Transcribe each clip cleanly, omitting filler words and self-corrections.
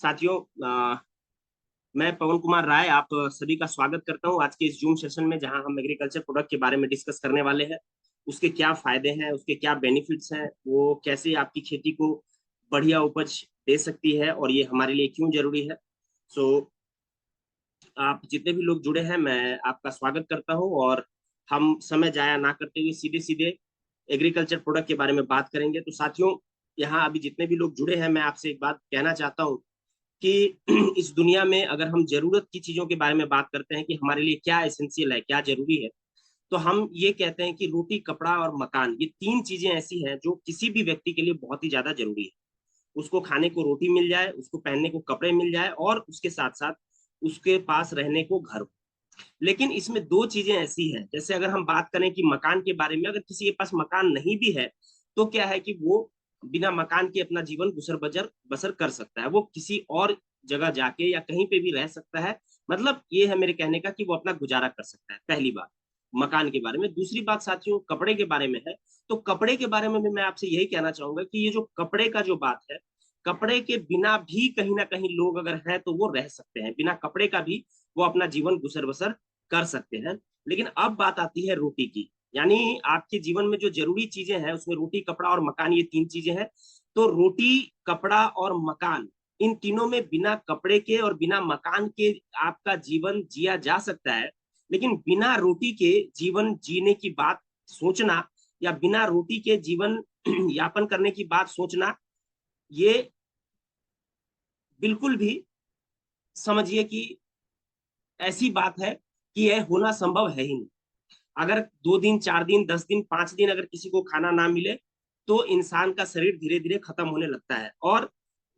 साथियों, मैं पवन कुमार राय आप सभी का स्वागत करता हूं आज के इस जूम सेशन में, जहां हम एग्रीकल्चर प्रोडक्ट के बारे में डिस्कस करने वाले हैं। उसके क्या फायदे हैं, उसके क्या बेनिफिट्स हैं, वो कैसे आपकी खेती को बढ़िया उपज दे सकती है और ये हमारे लिए क्यों जरूरी है। सो आप जितने भी लोग जुड़े हैं, मैं आपका स्वागत करता हूं और हम समय जाया ना करते हुए सीधे सीधे एग्रीकल्चर प्रोडक्ट के बारे में बात करेंगे। तो साथियों, यहाँ अभी जितने भी लोग जुड़े हैं, मैं आपसे एक बात कहना चाहता हूँ कि इस दुनिया में अगर हम जरूरत की चीजों के बारे में बात करते हैं कि हमारे लिए क्या एसेंशियल है, क्या जरूरी है, तो हम ये कहते हैं कि रोटी, कपड़ा और मकान, ये तीन चीजें ऐसी हैं जो किसी भी व्यक्ति के लिए बहुत ही ज्यादा जरूरी है। उसको खाने को रोटी मिल जाए, उसको पहनने को कपड़े मिल जाए और उसके साथ साथ उसके पास रहने को घर हो। लेकिन इसमें दो चीजें ऐसी हैं, जैसे अगर हम बात करें कि मकान के बारे में, अगर किसी के पास मकान नहीं भी है तो क्या है कि वो बिना मकान के अपना जीवन गुजर बजर बसर कर सकता है। वो किसी और जगह जाके या कहीं पे भी रह सकता है। मतलब ये है मेरे कहने का कि वो अपना गुजारा कर सकता है। पहली बात मकान के बारे में। दूसरी बात साथियों, कपड़े के बारे में है। तो कपड़े के बारे में भी मैं आपसे यही कहना चाहूंगा कि ये जो कपड़े का जो बात है, कपड़े के बिना भी कहीं ना कहीं लोग अगर हैं तो वो रह सकते हैं। बिना कपड़े का भी वो अपना जीवन गुजर बसर कर सकते हैं। लेकिन अब बात आती है रोटी की। यानी आपके जीवन में जो जरूरी चीजें हैं उसमें रोटी, कपड़ा और मकान, ये तीन चीजें हैं। तो रोटी, कपड़ा और मकान, इन तीनों में बिना कपड़े के और बिना मकान के आपका जीवन जिया जा सकता है। लेकिन बिना रोटी के जीवन जीने की बात सोचना या बिना रोटी के जीवन यापन करने की बात सोचना, ये बिल्कुल भी समझिए कि ऐसी बात है कि यह होना संभव है ही नहीं। अगर 2 दिन, 4 दिन, 10 दिन, 5 दिन अगर किसी को खाना ना मिले तो इंसान का शरीर धीरे धीरे खत्म होने लगता है। और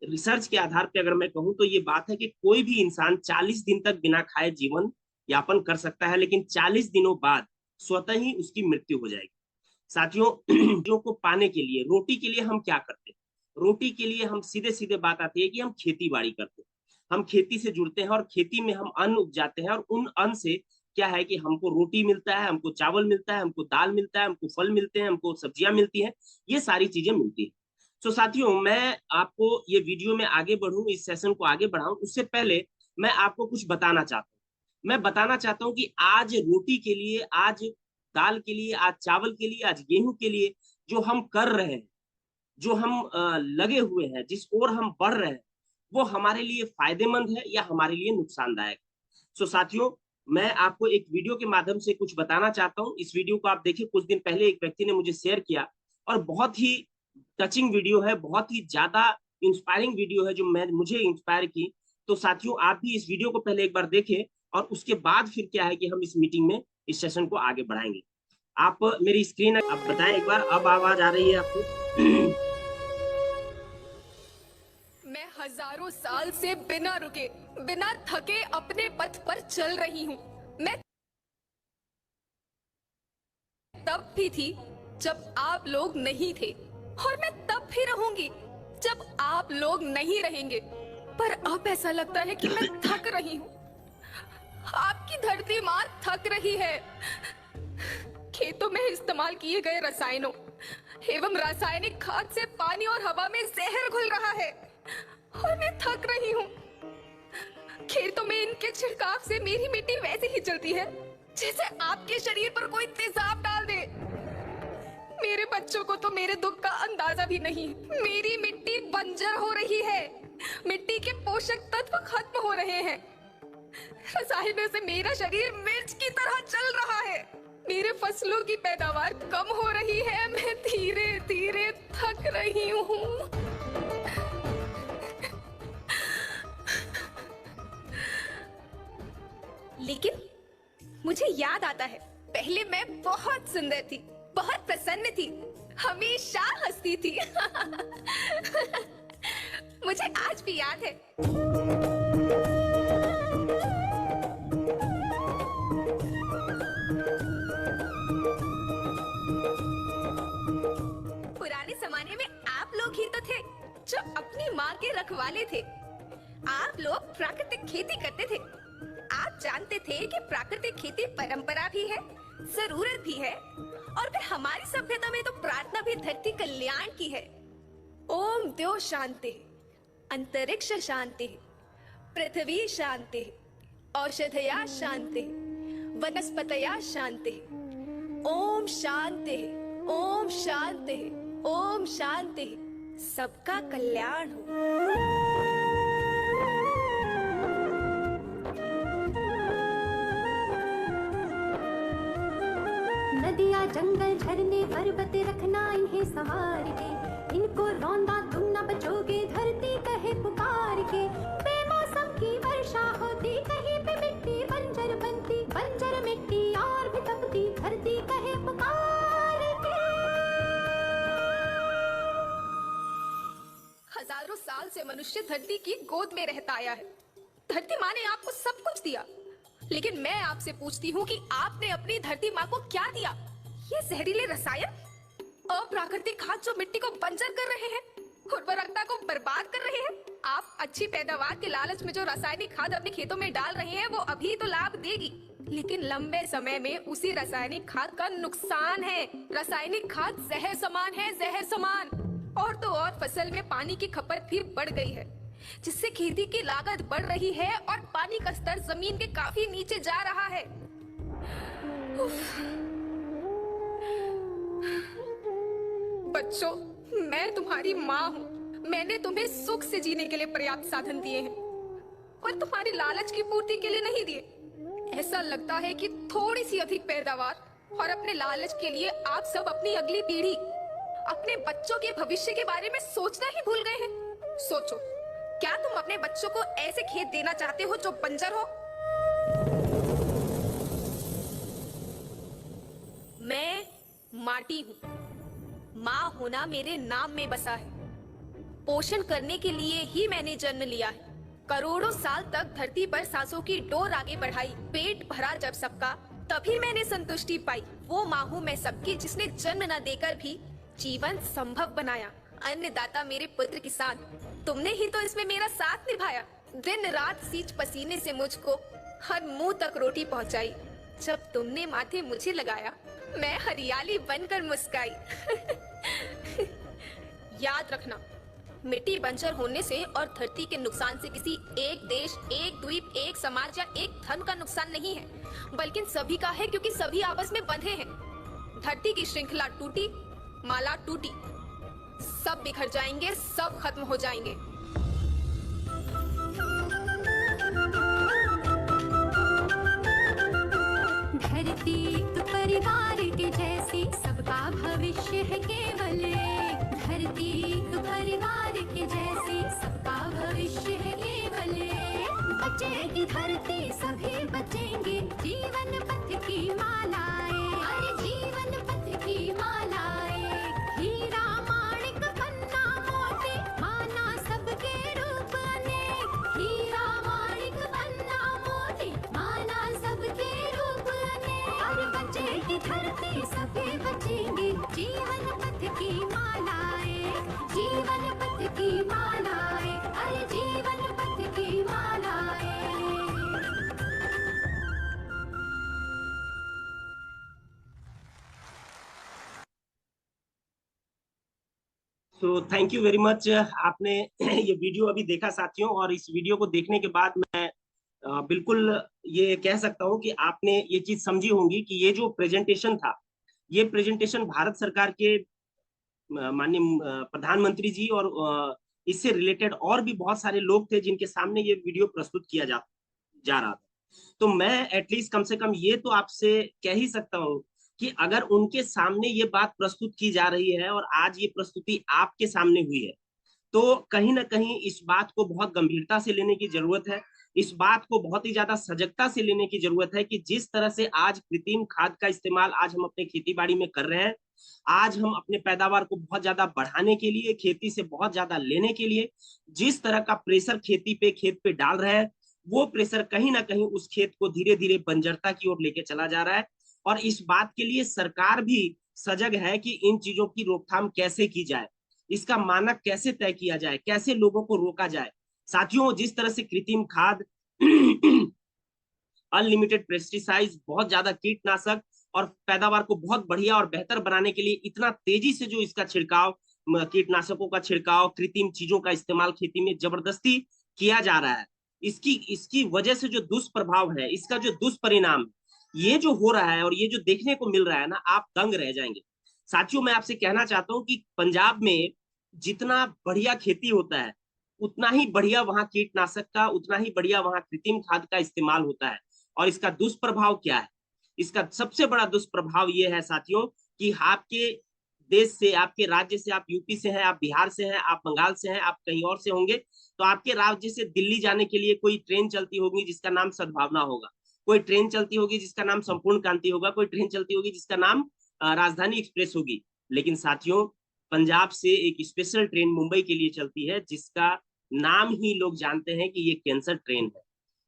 रिसर्च के आधार पर अगर मैं कहूं तो ये बात है कि कोई भी इंसान 40 दिन तक बिना खाए जीवन यापन कर सकता है, लेकिन 40 दिनों बाद स्वतः ही उसकी मृत्यु हो जाएगी। साथियों, जो को पाने के लिए, रोटी के लिए हम क्या करते हैं? रोटी के लिए हम सीधे सीधे बात आती है कि हम खेती बाड़ी करते हैं। हम खेती से जुड़ते हैं और खेती में हम अन्न उपजाते हैं, और उन अन्न से क्या है कि हमको रोटी मिलता है, हमको चावल मिलता है, हमको दाल मिलता है, हमको फल मिलते हैं, हमको सब्जियां मिलती हैं। ये सारी चीजें मिलती हैं। तो साथियों, मैं आपको ये वीडियो में आगे बढ़ूं, इस सेशन को आगे बढ़ाऊं उससे पहले मैं आपको कुछ बताना चाहता हूं। मैं बताना चाहता हूं कि आज रोटी के लिए, आज दाल के लिए, आज चावल के लिए, आज गेहूं के लिए जो हम कर रहे हैं, जो हम लगे हुए हैं, जिस ओर हम बढ़ रहे हैं, वो हमारे लिए फायदेमंद है या हमारे लिए नुकसानदायक। सो साथियों, मैं आपको एक वीडियो के माध्यम से कुछ बताना चाहता हूं। इस वीडियो को आप देखिए, कुछ दिन पहले एक व्यक्ति ने मुझे शेयर किया और बहुत ही टचिंग वीडियो है, बहुत ही ज्यादा इंस्पायरिंग वीडियो है जो मैं मुझे इंस्पायर की। तो साथियों, आप भी इस वीडियो को पहले एक बार देखें और उसके बाद फिर क्या है कि हम इस मीटिंग में इस सेशन को आगे बढ़ाएंगे। आप मेरी स्क्रीन अब बताएं एक बार, अब आवाज आ रही है आपको? मैं हजारों साल से बिना रुके, बिना थके अपने पथ पर चल रही हूँ। मैं तब भी थी जब आप लोग नहीं थे, और मैं तब भी रहूंगी जब आप लोग नहीं रहेंगे। पर अब ऐसा लगता है कि मैं थक रही हूँ। आपकी धरती माँ थक रही है। खेतों में इस्तेमाल किए गए रसायनों एवं रासायनिक खाद से पानी और हवा में जहर घुल रहा है, और मैं थक रही हूँ। खेतों में इनके छिड़काव से मेरी मिट्टी वैसे ही चलती है जैसे आपके शरीर पर कोई तेजाब डाल दे। मेरे बच्चों को तो मेरे दुख का अंदाजा भी नहीं। मेरी मिट्टी बंजर हो रही है, मिट्टी के पोषक तत्व खत्म हो रहे हैं। रसायनों से मेरा शरीर मिर्च की तरह चल रहा है। मेरे फसलों की पैदावार कम हो रही है। मैं धीरे धीरे थक रही हूँ। लेकिन मुझे याद आता है, पहले मैं बहुत सुंदर थी, बहुत प्रसन्न थी, हमेशा हंसती थी। मुझे आज भी याद है। पुराने जमाने में आप लोग ही तो थे जो अपनी माँ के रखवाले थे। आप लोग प्राकृतिक खेती करते थे। आप जानते थे कि प्राकृतिक खेती परंपरा भी है, जरूरत भी है, और फिर हमारी सभ्यता में तो प्रार्थना भी धरती कल्याण की है। ओम द्यो शांति, अंतरिक्ष शांति, पृथ्वी शांति, औषधया शांति, वनस्पतया शांति। ओम शांति, ओम शांति, ओम शांति। सबका कल्याण हो। नदियाँ जंगल झरने पर्वत रखना इन्हें संवार के, इनको रौंदा तुम न बचोगे धरती कहे पुकार के। बेमौसम की वर्षा होती कहीं पे मिट्टी बंजर बनती, बंजर मिट्टी और भी तपती धरती कहे पुकार के। हजारों साल से मनुष्य धरती की गोद में रहता आया है। धरती माँ ने आपको सब कुछ दिया, लेकिन मैं आपसे पूछती हूँ कि आपने अपनी धरती माँ को क्या दिया? ये जहरीले रसायन, अप्राकृतिक खाद जो मिट्टी को बंजर कर रहे हैं, उर्वरकता को बर्बाद कर रहे हैं। आप अच्छी पैदावार के लालच में जो रासायनिक खाद अपने खेतों में डाल रहे हैं वो अभी तो लाभ देगी, लेकिन लंबे समय में उसी रासायनिक खाद का नुकसान है। रासायनिक खाद जहर समान है, जहर समान। और तो और फसल में पानी की खपत फिर बढ़ गई है, जिससे खेती की लागत बढ़ रही है और पानी का स्तर जमीन के काफी नीचे जा रहा है। बच्चों, मैं तुम्हारी माँ हूँ। मैंने तुम्हें सुख से जीने के लिए पर्याप्त साधन दिए हैं और तुम्हारी लालच की पूर्ति के लिए नहीं दिए। ऐसा लगता है कि थोड़ी सी अधिक पैदावार और अपने लालच के लिए आप सब अपनी अगली पीढ़ी, अपने बच्चों के भविष्य के बारे में सोचना ही भूल गए हैं। सोचो, क्या तुम अपने बच्चों को ऐसे खेत देना चाहते हो जो बंजर हो? मैं माटी हूँ। माँ होना मेरे नाम में बसा है। पोषण करने के लिए ही मैंने जन्म लिया है। करोड़ों साल तक धरती पर सांसों की डोर आगे बढ़ाई। पेट भरा जब सबका, तभी मैंने संतुष्टि पाई। वो माँ हूँ मैं सबकी, जिसने जन्म न देकर भी जीवन संभव बनाया। अन्नदाता मेरे पुत्र किसान, तुमने ही तो इसमें मेरा साथ निभाया। दिन रात सींच पसीने से मुझको हर मुंह तक रोटी पहुंचाई। जब तुमने माथे मुझे लगाया, मैं हरियाली बनकर मुस्काई। याद रखना, मिट्टी बंजर होने से और धरती के नुकसान से किसी एक देश, एक द्वीप, एक समाज या एक धर्म का नुकसान नहीं है, बल्कि सभी का है, क्योंकि सभी आपस में बंधे हैं। धरती की श्रृंखला टूटी, माला टूटी, सब बिखर जाएंगे, सब खत्म हो जाएंगे। धरती एक परिवार के जैसी, सबका भविष्य है केवल एक। धरती एक परिवार के जैसी, सबका भविष्य है केवल एक। बचेगी धरती, सभी बचेंगे, जीवन पथ की मालाएं, अरे जीवन पथ की मालाएं। हीरा माणिक पन्ना मोती, माना सबके रूप अनेक। हीरा माणिक पन्ना मोती, माना सबके रूप अनेक। और बचेगी धरती, सभी बचेंगे, जीवन पथ की मालाएं, जीवन पथ की मालाएं, अरे जीवन पथ की मालाएं। तो थैंक यू वेरी मच। आपने ये वीडियो अभी देखा साथियों, और इस वीडियो को देखने के बाद मैं बिल्कुल ये कह सकता हूँ कि आपने ये चीज समझी होंगी कि ये जो प्रेजेंटेशन था, ये प्रेजेंटेशन भारत सरकार के माननीय प्रधानमंत्री जी और इससे रिलेटेड और भी बहुत सारे लोग थे जिनके सामने ये वीडियो प्रस्तुत किया जा रहा था। तो मैं एटलीस्ट कम से कम ये तो आपसे कह ही सकता हूँ कि अगर उनके सामने ये बात प्रस्तुत की जा रही है और आज ये प्रस्तुति आपके सामने हुई है, तो कहीं ना कहीं इस बात को बहुत गंभीरता से लेने की जरूरत है। इस बात को बहुत ही ज्यादा सजगता से लेने की जरूरत है कि जिस तरह से आज कृत्रिम खाद का इस्तेमाल आज हम अपने खेती बाड़ी में कर रहे हैं, आज हम अपने पैदावार को बहुत ज्यादा बढ़ाने के लिए, खेती से बहुत ज्यादा लेने के लिए जिस तरह का प्रेशर खेत पे डाल रहे हैं, वो प्रेशर कहीं ना कहीं उस खेत को धीरे धीरे बंजरता की ओर लेके चला जा रहा है। और इस बात के लिए सरकार भी सजग है कि इन चीजों की रोकथाम कैसे की जाए, इसका मानक कैसे तय किया जाए, कैसे लोगों को रोका जाए। साथियों, जिस तरह से कृत्रिम खाद, अनलिमिटेड पेस्टिसाइड्स, बहुत ज्यादा कीटनाशक और पैदावार को बहुत बढ़िया और बेहतर बनाने के लिए इतना तेजी से जो इसका छिड़काव कीटनाशकों का छिड़काव, कृत्रिम चीजों का इस्तेमाल खेती में जबरदस्ती किया जा रहा है, इसकी इसकी वजह से जो दुष्प्रभाव है, इसका जो दुष्परिणाम, ये जो हो रहा है और ये जो देखने को मिल रहा है ना, आप दंग रह जाएंगे। साथियों, मैं आपसे कहना चाहता हूं कि पंजाब में जितना बढ़िया खेती होता है, उतना ही बढ़िया वहां कीटनाशक का, उतना ही बढ़िया वहां कृत्रिम खाद का इस्तेमाल होता है। और इसका दुष्प्रभाव क्या है? इसका सबसे बड़ा दुष्प्रभाव ये है साथियों कि आपके देश से, आपके राज्य से, आप यूपी से हैं, आप बिहार से हैं, आप बंगाल से हैं, आप कहीं और से होंगे, तो आपके राज्य से दिल्ली जाने के लिए कोई ट्रेन चलती होगी जिसका नाम सद्भावना होगा, कोई ट्रेन चलती होगी जिसका नाम संपूर्ण क्रांति होगा, कोई ट्रेन चलती होगी जिसका नाम राजधानी एक्सप्रेस होगी। लेकिन साथियों, पंजाब से एक स्पेशल ट्रेन मुंबई के लिए चलती है जिसका नाम ही लोग जानते हैं कि ये कैंसर ट्रेन है।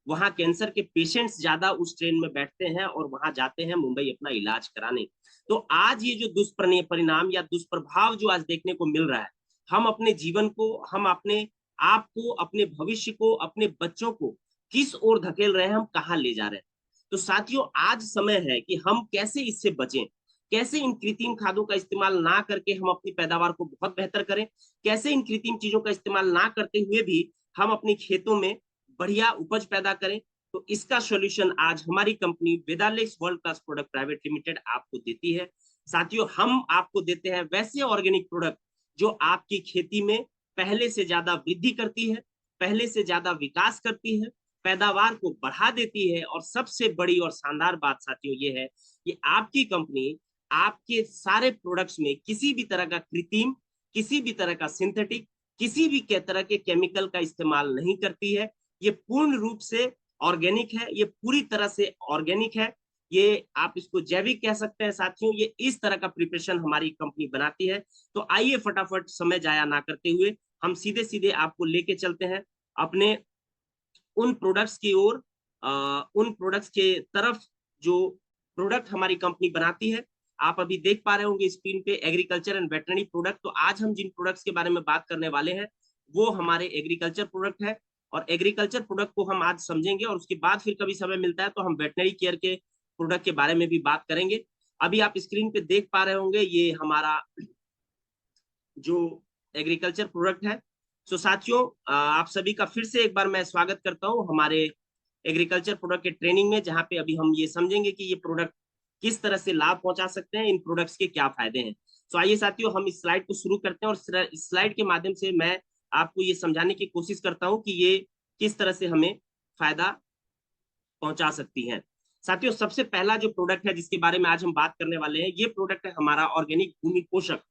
वहां कैंसर के पेशेंट्स ज्यादा उस ट्रेन में बैठते हैं और वहां जाते हैं मुंबई अपना इलाज कराने। तो आज ये जो दुष्परिणाम या दुष्प्रभाव जो आज देखने को मिल रहा है, हम अपने जीवन को, हम अपने आप को, अपने भविष्य को, अपने बच्चों को किस ओर धकेल रहे हैं, हम कहाँ ले जा रहे हैं। तो साथियों, आज समय है कि हम कैसे इससे बचें, कैसे इन कृत्रिम खादों का इस्तेमाल ना करके हम अपनी पैदावार को बहुत बेहतर करें, कैसे इन कृत्रिम चीजों का इस्तेमाल ना करते हुए भी हम अपने खेतों में बढ़िया उपज पैदा करें। तो इसका सॉल्यूशन आज हमारी company Vedalex world class product private limited आपको देती है। साथियों, हम आपको देते हैं वैसे ऑर्गेनिक प्रोडक्ट जो आपकी खेती में पहले से ज्यादा वृद्धि करती है, पहले से ज्यादा विकास करती है, पैदावार को बढ़ा देती है। और सबसे बड़ी और शानदार बात साथियों ये है कि आपकी कंपनी आपके सारे प्रोडक्ट्स में किसी भी तरह का कृत्रिम, किसी भी तरह का सिंथेटिक, किसी भी तरह के केमिकल का इस्तेमाल नहीं करती है। ये पूर्ण रूप से ऑर्गेनिक है, ये पूरी तरह से ऑर्गेनिक है। ये आप इसको जैविक कह सकते हैं साथियों। ये इस तरह का प्रिपरेशन हमारी कंपनी बनाती है। तो आइए फटाफट समय जाया ना करते हुए हम सीधे सीधे आपको लेके चलते हैं अपने उन प्रोडक्ट्स की ओर, उन प्रोडक्ट्स के तरफ जो प्रोडक्ट हमारी कंपनी बनाती है। आप अभी देख पा रहे होंगे स्क्रीन पे एग्रीकल्चर एंड वेटरनरी प्रोडक्ट। तो आज हम जिन प्रोडक्ट्स के बारे में बात करने वाले हैं वो हमारे एग्रीकल्चर प्रोडक्ट है। और एग्रीकल्चर प्रोडक्ट को हम आज समझेंगे और उसके बाद फिर कभी समय मिलता है तो हम वेटनरी केयर के प्रोडक्ट के बारे में भी बात करेंगे। अभी आप स्क्रीन पे देख पा रहे होंगे ये हमारा जो एग्रीकल्चर प्रोडक्ट है। सो साथियों, आप सभी का फिर से एक बार मैं स्वागत करता हूं हमारे एग्रीकल्चर प्रोडक्ट के ट्रेनिंग में, जहां पे अभी हम ये समझेंगे कि ये प्रोडक्ट किस तरह से लाभ पहुंचा सकते हैं, इन प्रोडक्ट्स के क्या फायदे हैं। तो आइए साथियों, हम इस स्लाइड को शुरू करते हैं और इस स्लाइड के माध्यम से मैं आपको ये समझाने की कोशिश करता हूं कि ये किस तरह से हमें फायदा पहुंचा सकती हैं। साथियों, सबसे पहला जो प्रोडक्ट है जिसके बारे में आज हम बात करने वाले हैं, ये प्रोडक्ट है हमारा ऑर्गेनिक भूमि पोषक।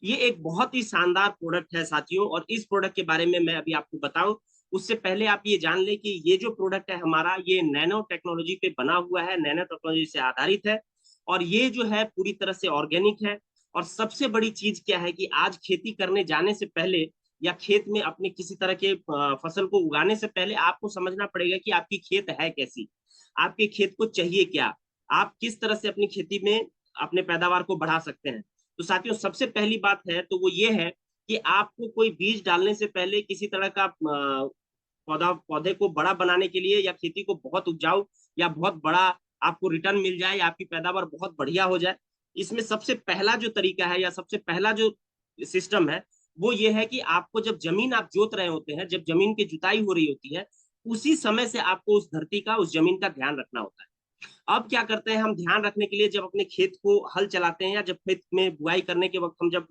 ये एक बहुत ही शानदार प्रोडक्ट है साथियों। और इस प्रोडक्ट के बारे में मैं अभी आपको बताऊं उससे पहले आप ये जान ले कि ये जो प्रोडक्ट है हमारा, ये नैनो टेक्नोलॉजी पे बना हुआ है, नैनो टेक्नोलॉजी से आधारित है। और ये जो है पूरी तरह से ऑर्गेनिक है। और सबसे बड़ी चीज क्या है कि आज खेती करने जाने से पहले या खेत में अपने किसी तरह के फसल को उगाने से पहले आपको समझना पड़ेगा कि आपकी खेत है कैसी, आपके खेत को चाहिए क्या, आप किस तरह से अपनी खेती में अपने पैदावार को बढ़ा सकते हैं। तो साथियों, सबसे पहली बात है तो वो ये है कि आपको कोई बीज डालने से पहले किसी तरह का पौधे को बड़ा बनाने के लिए या खेती को बहुत उपजाऊ या बहुत बड़ा आपको रिटर्न मिल जाए या आपकी पैदावार बहुत बढ़िया हो जाए, इसमें सबसे पहला जो तरीका है या सबसे पहला जो सिस्टम है वो ये है कि आपको जब जमीन आप जोत रहे होते हैं, जब जमीन की जुताई हो रही होती है, उसी समय से आपको उस धरती का, उस जमीन का ध्यान रखना होता है। अब क्या करते हैं हम ध्यान रखने के लिए, जब अपने खेत को हल चलाते हैं या जब खेत में बुआई करने के वक्त हम जब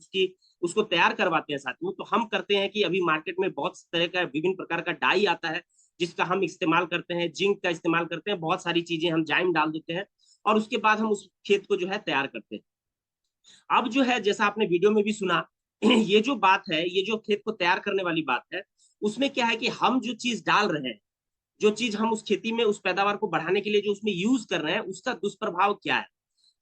उसको तैयार करवाते हैं साथियों, तो हम करते हैं कि अभी मार्केट में बहुत तरह का विभिन्न प्रकार का डाई आता है जिसका हम इस्तेमाल करते हैं, जिंक का इस्तेमाल करते हैं, बहुत सारी चीजें हम जाइम डाल देते हैं और उसके बाद हम उस खेत को जो है तैयार करते हैं। अब जो है, जैसा आपने वीडियो में भी सुना, ये जो बात है, ये जो खेत को तैयार करने वाली बात है, उसमें क्या है कि हम जो चीज डाल रहे हैं, जो चीज हम उस खेती में उस पैदावार को बढ़ाने के लिए जो उसमें यूज कर रहे हैं, उसका दुष्प्रभाव क्या है।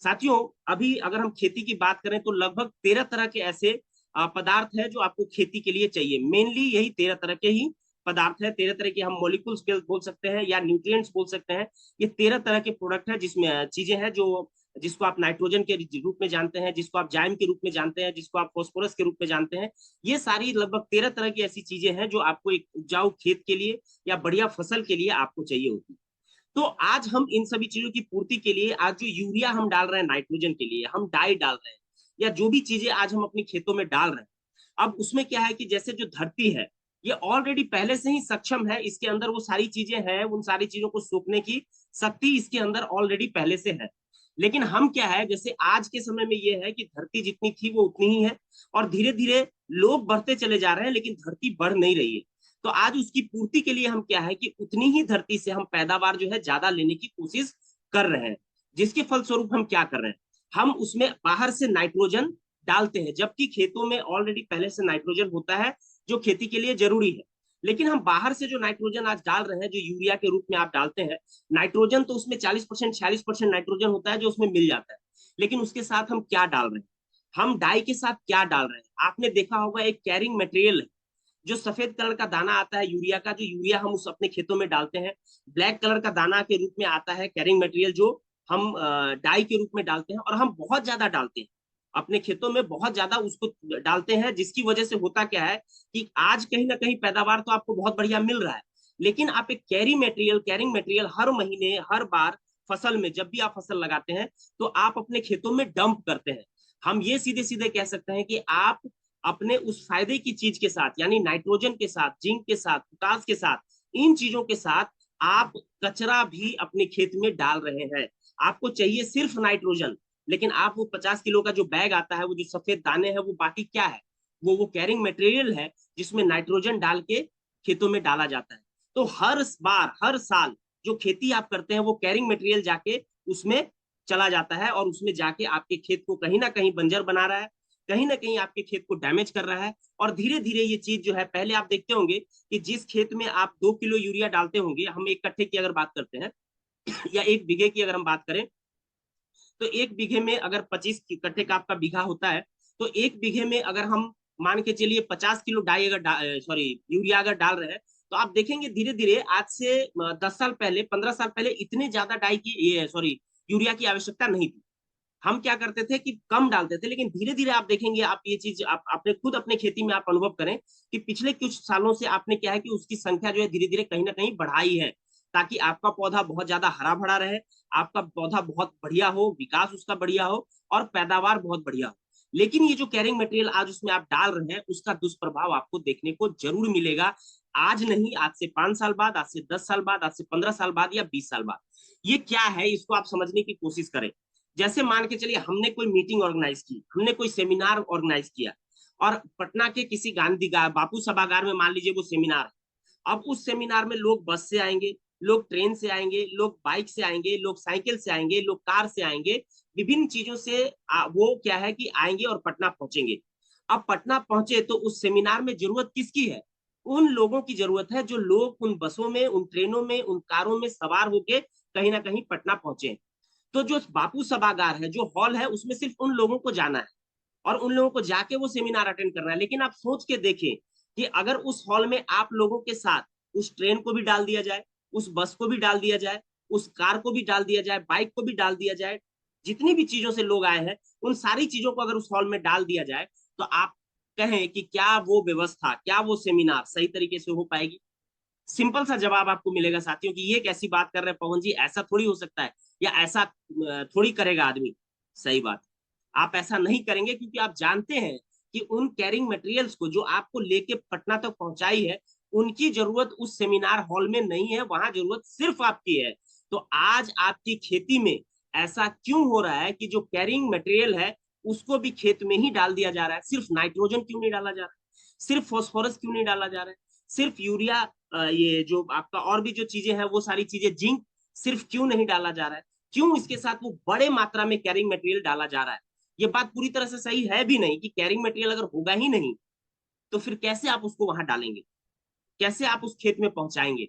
साथियों, अभी अगर हम खेती की बात करें तो लगभग 13 तरह के ऐसे पदार्थ है जो आपको खेती के लिए चाहिए। मेनली यही 13 तरह के ही पदार्थ है, 13 तरह के हम मॉलिक्यूल्स बोल सकते हैं या न्यूट्रिएंट्स बोल सकते हैं। ये 13 तरह के प्रोडक्ट है जिसमें चीजें हैं जो, जिसको आप नाइट्रोजन के रूप में जानते हैं, जिसको आप जाइम के रूप में जानते हैं, जिसको आप फॉस्फोरस के रूप में जानते हैं। ये सारी लगभग 13 तरह की ऐसी चीजें हैं जो आपको एक उपजाऊ खेत के लिए या बढ़िया फसल के लिए आपको चाहिए होती है। तो आज हम इन सभी चीजों की पूर्ति के लिए, आज जो यूरिया हम डाल रहे हैं नाइट्रोजन के लिए, हम डाई डाल रहे हैं या जो भी चीजें आज हम अपनी खेतों में डाल रहे हैं, अब उसमें क्या है कि जैसे जो धरती है ये ऑलरेडी पहले से ही सक्षम है, इसके अंदर वो सारी चीजें हैं, उन सारी चीजों को सोखने की शक्ति इसके अंदर ऑलरेडी पहले से है। लेकिन हम क्या है, जैसे आज के समय में ये है कि धरती जितनी थी वो उतनी ही है, और धीरे धीरे लोग बढ़ते चले जा रहे हैं लेकिन धरती बढ़ नहीं रही है। तो आज उसकी पूर्ति के लिए हम क्या है कि उतनी ही धरती से हम पैदावार जो है ज्यादा लेने की कोशिश कर रहे हैं, जिसके फलस्वरूप हम क्या कर रहे हैं, हम उसमें बाहर से नाइट्रोजन डालते हैं, जबकि खेतों में ऑलरेडी पहले से नाइट्रोजन होता है जो खेती के लिए जरूरी है। लेकिन हम बाहर से जो नाइट्रोजन आज डाल रहे हैं, जो यूरिया के रूप में आप डालते हैं, नाइट्रोजन तो उसमें 40% 46% नाइट्रोजन होता है जो उसमें मिल जाता है, लेकिन उसके साथ हम क्या डाल रहे हैं, हम डाई के साथ क्या डाल रहे हैं। आपने देखा होगा एक कैरिंग मटेरियल है, जो सफेद कलर का दाना आता है यूरिया का, जो यूरिया हम उस अपने खेतों में डालते हैं। ब्लैक कलर का दाना के रूप में आता है कैरिंग मटेरियल, जो हम डाई के रूप में डालते हैं, और हम बहुत ज्यादा डालते हैं अपने खेतों में, बहुत ज्यादा उसको डालते हैं, जिसकी वजह से होता क्या है कि आज कहीं ना कहीं पैदावार तो आपको बहुत बढ़िया मिल रहा है, लेकिन आप एक कैरिंग मटेरियल हर महीने हर बार फसल में, जब भी आप फसल लगाते हैं तो आप अपने खेतों में डंप करते हैं। हम ये सीधे सीधे कह सकते हैं कि आप अपने उस फायदे की चीज के साथ, यानी नाइट्रोजन के साथ, जिंक के साथ, पोटास के साथ, इन चीजों के साथ आप कचरा भी अपने खेत में डाल रहे हैं। आपको चाहिए सिर्फ नाइट्रोजन, लेकिन आप वो 50 किलो का जो बैग आता है, वो जो सफेद दाने हैं, वो बाकी क्या है, वो कैरिंग मटेरियल है जिसमें नाइट्रोजन डाल के खेतों में डाला जाता है। तो हर बार हर साल जो खेती आप करते हैं, वो कैरिंग मटेरियल जाके उसमें चला जाता है, और उसमें जाके आपके खेत को कहीं ना कहीं बंजर बना रहा है, कहीं ना कहीं आपके खेत को डैमेज कर रहा है। और धीरे धीरे ये चीज जो है, पहले आप देखते होंगे कि जिस खेत में आप 2 किलो यूरिया डालते होंगे, हम एक कट्ठे की अगर बात करते हैं या एक बीघे की अगर हम बात करें, तो एक बीघे में अगर 25 कट्ठे का आपका बीघा होता है, तो एक बीघे में अगर हम मान के चलिए 50 किलो डाई अगर सॉरी यूरिया अगर डाल रहे हैं, तो आप देखेंगे धीरे धीरे आज से 10 साल पहले, 15 साल पहले इतने ज्यादा डाई की ये सॉरी यूरिया की आवश्यकता नहीं थी। हम क्या करते थे कि कम डालते थे, लेकिन धीरे धीरे आप देखेंगे, आप ये चीज आप अपने खुद अपने खेती में आप अनुभव करें कि पिछले कुछ सालों से आपने क्या है कि उसकी संख्या जो है धीरे धीरे कहीं ना कहीं बढ़ाई है, ताकि आपका पौधा बहुत ज्यादा हरा भरा रहे, आपका पौधा बहुत बढ़िया हो, विकास उसका बढ़िया हो, और पैदावार बहुत बढ़िया हो। लेकिन ये जो कैरिंग मटेरियल आज उसमें आप डाल रहे हैं, उसका दुष्प्रभाव आपको देखने को जरूर मिलेगा। आज नहीं, आज से 5 साल बाद, आज से 10 साल बाद, आज से 15 साल बाद, या 20 साल बाद। ये क्या है, इसको आप समझने की कोशिश करें। जैसे मान के चलिए हमने कोई मीटिंग ऑर्गेनाइज की, हमने कोई सेमिनार ऑर्गेनाइज किया, और पटना के किसी गांधी बापू सभागार में मान लीजिए वो सेमिनार है। अब उस सेमिनार में लोग बस से आएंगे, लोग ट्रेन से आएंगे, लोग बाइक से आएंगे, लोग साइकिल से आएंगे, लोग कार से आएंगे, विभिन्न चीजों से वो क्या है कि आएंगे और पटना पहुंचेंगे। अब पटना पहुंचे तो उस सेमिनार में जरूरत किसकी है, उन लोगों की जरूरत है जो लोग उन बसों में, उन ट्रेनों में, उन कारों में सवार होके कहीं ना कहीं पटना पहुंचे। तो जो बापू सभागार है, जो हॉल है, उसमें सिर्फ उन लोगों को जाना है और उन लोगों को जाके वो सेमिनार अटेंड करना है। लेकिन आप सोच के देखें कि अगर उस हॉल में आप लोगों के साथ उस ट्रेन को भी डाल दिया जाए, उस बस को भी डाल दिया जाए, उस कार को भी डाल दिया जाए, बाइक को भी डाल दिया जाए, जितनी भी चीजों से लोग आए हैं, उन सारी चीजों को अगर उस हॉल में डाल दिया जाए, तो आप कहें कि क्या वो व्यवस्था, क्या वो सेमिनार सही तरीके से हो पाएगी? सिंपल सा जवाब आपको मिलेगा साथियों कि ये कैसी बात कर रहे हैं पवन जी, ऐसा थोड़ी हो सकता है, या ऐसा थोड़ी करेगा आदमी। सही बात, आप ऐसा नहीं करेंगे, क्योंकि आप जानते हैं कि उन कैरिंग मटेरियल्स को जो आपको लेके पटना तक पहुंचाई है, उनकी जरूरत उस सेमिनार हॉल में नहीं है, वहां जरूरत सिर्फ आपकी है। तो आज आपकी खेती में ऐसा क्यों हो रहा है कि जो कैरिंग मटेरियल है उसको भी खेत में ही डाल दिया जा रहा है? सिर्फ नाइट्रोजन क्यों नहीं डाला जा रहा है, सिर्फ फॉस्फोरस क्यों नहीं डाला जा रहा है, सिर्फ यूरिया, ये जो आपका और भी जो चीजें हैं वो सारी चीजें, जिंक सिर्फ क्यों नहीं डाला जा रहा है? क्यों इसके साथ वो बड़े मात्रा में कैरिंग मटेरियल डाला जा रहा है? ये बात पूरी तरह से सही है भी नहीं कि कैरिंग मटेरियल अगर होगा ही नहीं, तो फिर कैसे आप उसको वहां डालेंगे, कैसे आप उस खेत में पहुंचाएंगे?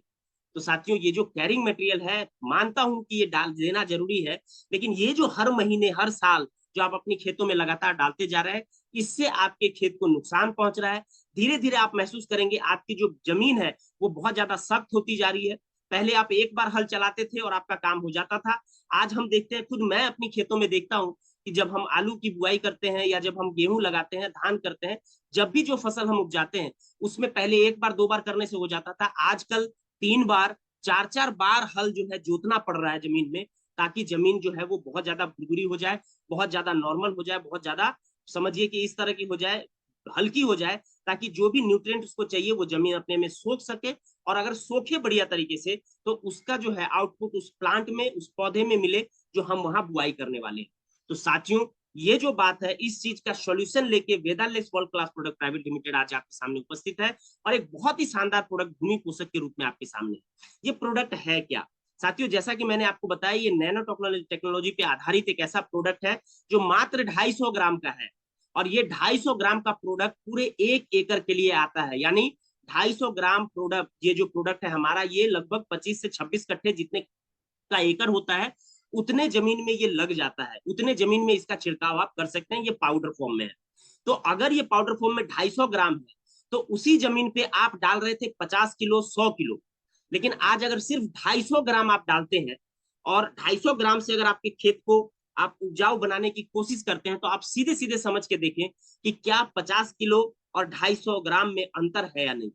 तो साथियों, ये जो कैरिंग मटेरियल है, मानता हूं कि ये डाल देना जरूरी है, लेकिन ये जो हर महीने हर साल जो आप अपनी खेतों में लगातार डालते जा रहे हैं, इससे आपके खेत को नुकसान पहुंच रहा है। धीरे धीरे आप महसूस करेंगे आपकी जो जमीन है वो बहुत ज्यादा सख्त होती जा रही है। पहले आप एक बार हल चलाते थे और आपका काम हो जाता था। आज हम देखते हैं, खुद मैं अपनी खेतों में देखता हूँ कि जब हम आलू की बुआई करते हैं, या जब हम गेहूं लगाते हैं, धान करते हैं, जब भी जो फसल हम उपजाते हैं, उसमें पहले एक बार दो बार करने से हो जाता था, आजकल 3 बार 4 4 बार हल जो है जोतना पड़ रहा है जमीन में, ताकि जमीन जो है वो बहुत ज्यादा भुरभुरी हो जाए, बहुत ज्यादा नॉर्मल हो जाए, बहुत ज्यादा समझिए कि इस तरह की हो जाए, हल्की हो जाए, ताकि जो भी न्यूट्रिएंट उसको चाहिए वो जमीन अपने में सोख सके, और अगर सोखे बढ़िया तरीके से तो उसका जो है आउटपुट उस प्लांट में, उस पौधे में मिले जो हम वहां बुआई करने वाले हैं। तो साथियों, ये जो बात है, इस चीज का सॉल्यूशन लेके Vedalex world class product private limited आज आपके सामने उपस्थित है, और एक बहुत ही शानदार प्रोडक्ट भूमि पोषक के रूप में आपके सामने। ये प्रोडक्ट है क्या साथियों? जैसा कि मैंने आपको बताया, ये नैनो टेक्नोलॉजी पे आधारित एक ऐसा प्रोडक्ट है जो मात्र 250 ग्राम का है, और ये 250 ग्राम का प्रोडक्ट पूरे 1 एकड़ के लिए आता है। यानी 250 ग्राम प्रोडक्ट, ये जो प्रोडक्ट है हमारा, ये लगभग 25 से 26 कट्ठे जितने का एकड़ होता है, उतने जमीन में ये लग जाता है, उतने जमीन में इसका छिड़काव आप कर सकते हैं। ये पाउडर फॉर्म में है। तो अगर ये पाउडर फॉर्म में 250 ग्राम है, तो उसी जमीन पे आप डाल रहे थे 50 किलो, 100 किलो, लेकिन आज अगर सिर्फ 250 ग्राम आप डालते हैं, और 250 ग्राम से अगर आपके खेत को आप उपजाऊ बनाने की कोशिश करते हैं, तो आप सीधे सीधे समझ के देखें कि क्या 50 किलो और 250 ग्राम में अंतर है या नहीं।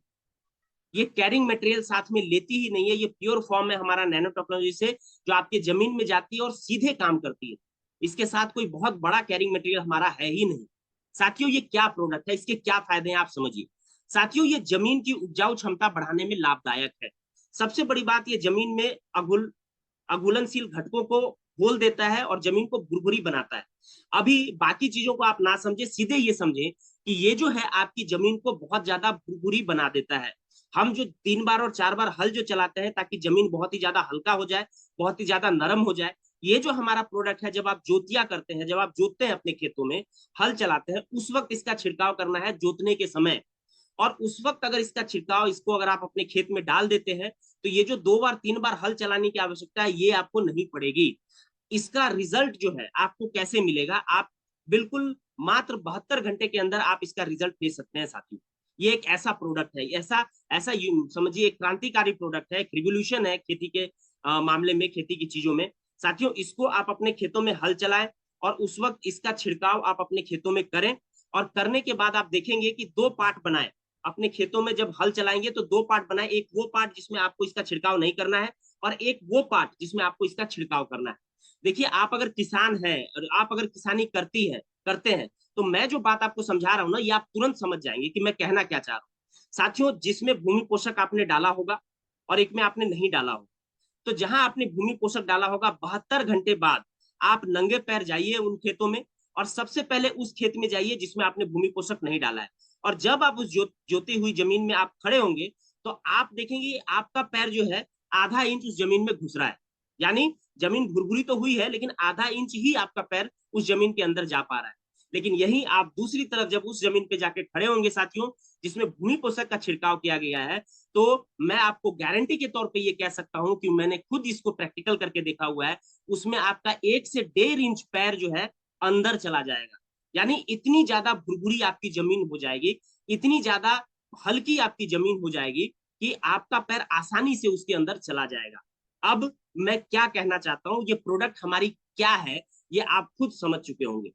ये कैरिंग मटेरियल साथ में लेती ही नहीं है, ये प्योर फॉर्म में हमारा नैनो टेक्नोलॉजी से जो आपके जमीन में जाती है और सीधे काम करती है। इसके साथ कोई बहुत बड़ा कैरिंग मटेरियल हमारा है ही नहीं। साथियों, ये क्या प्रोडक्ट है, इसके क्या फायदे हैं, आप समझिए। साथियों, ये जमीन की उपजाऊ क्षमता बढ़ाने में लाभदायक है। सबसे बड़ी बात, ये जमीन में अघुलनशील घटकों को घोल देता है और जमीन को भुरभुरी बनाता है। अभी बाकी चीजों को आप ना समझे, सीधे ये समझे कि ये जो है आपकी जमीन को बहुत ज्यादा भुरभुरी बना देता है। हम जो 3 बार और 4 बार हल जो चलाते हैं ताकि जमीन बहुत ही ज्यादा हल्का हो जाए, बहुत ही ज्यादा नरम हो जाए, ये जो हमारा प्रोडक्ट है, जब आप जोतिया करते हैं, जब आप जोतते हैं अपने खेतों में, हल चलाते हैं, उस वक्त इसका छिड़काव करना है जोतने के समय। और उस वक्त अगर इसका छिड़काव, इसको अगर आप अपने खेत में डाल देते हैं, तो ये जो 2 बार 3 बार हल चलाने की आवश्यकता है, ये आपको नहीं पड़ेगी। इसका रिजल्ट जो है आपको कैसे मिलेगा, आप बिल्कुल मात्र 72 घंटे के अंदर आप इसका रिजल्ट ले सकते हैं साथियों। ये एक ऐसा प्रोडक्ट है, ऐसा ऐसा समझिए एक क्रांतिकारी प्रोडक्ट है, एक रिवोल्यूशन है खेती के मामले में, खेती की चीजों में। साथियों, इसको आप अपने खेतों में हल चलाएं, और उस वक्त इसका छिड़काव आप अपने खेतों में करें, और करने के बाद आप देखेंगे कि 2 पार्ट बनाए अपने खेतों में। जब हल चलाएंगे तो 2 पार्ट बनाए, एक वो पार्ट जिसमें आपको इसका छिड़काव नहीं करना है, और एक वो पार्ट जिसमें आपको इसका छिड़काव करना है। देखिए, आप अगर किसान हैं और आप अगर किसानी करते हैं, तो मैं जो बात आपको समझा रहा हूं ना, ये आप तुरंत समझ जाएंगे कि मैं कहना क्या चाह रहा हूँ। साथियों, जिसमें भूमि पोषक आपने डाला होगा और एक में आपने नहीं डाला होगा, तो जहां आपने भूमि पोषक डाला होगा, 72 घंटे बाद आप नंगे पैर जाइए उन खेतों में, और सबसे पहले उस खेत में जाइए जिसमें आपने भूमि पोषक नहीं डाला है। और जब आप उस जोती हुई जमीन में आप खड़े होंगे, तो आप देखेंगे आपका पैर जो है आधा इंच उस जमीन में घुस रहा है। यानी जमीन भुरभुरी तो हुई है, लेकिन आधा इंच ही आपका पैर उस जमीन के अंदर जा पा रहा है। लेकिन यही आप दूसरी तरफ जब उस जमीन पे जाके खड़े होंगे साथियों, जिसमें भूमि पोषक का छिड़काव किया गया है, तो मैं आपको गारंटी के तौर पे ये कह सकता हूं कि मैंने खुद इसको प्रैक्टिकल करके देखा हुआ है, उसमें आपका 1 से 1.5 इंच पैर जो है अंदर चला जाएगा। यानी इतनी ज्यादा भुरभुरी आपकी जमीन हो जाएगी, इतनी ज्यादा हल्की आपकी जमीन हो जाएगी कि आपका पैर आसानी से उसके अंदर चला जाएगा। अब मैं क्या कहना चाहता हूं, ये प्रोडक्ट हमारी क्या है, ये आप खुद समझ चुके होंगे।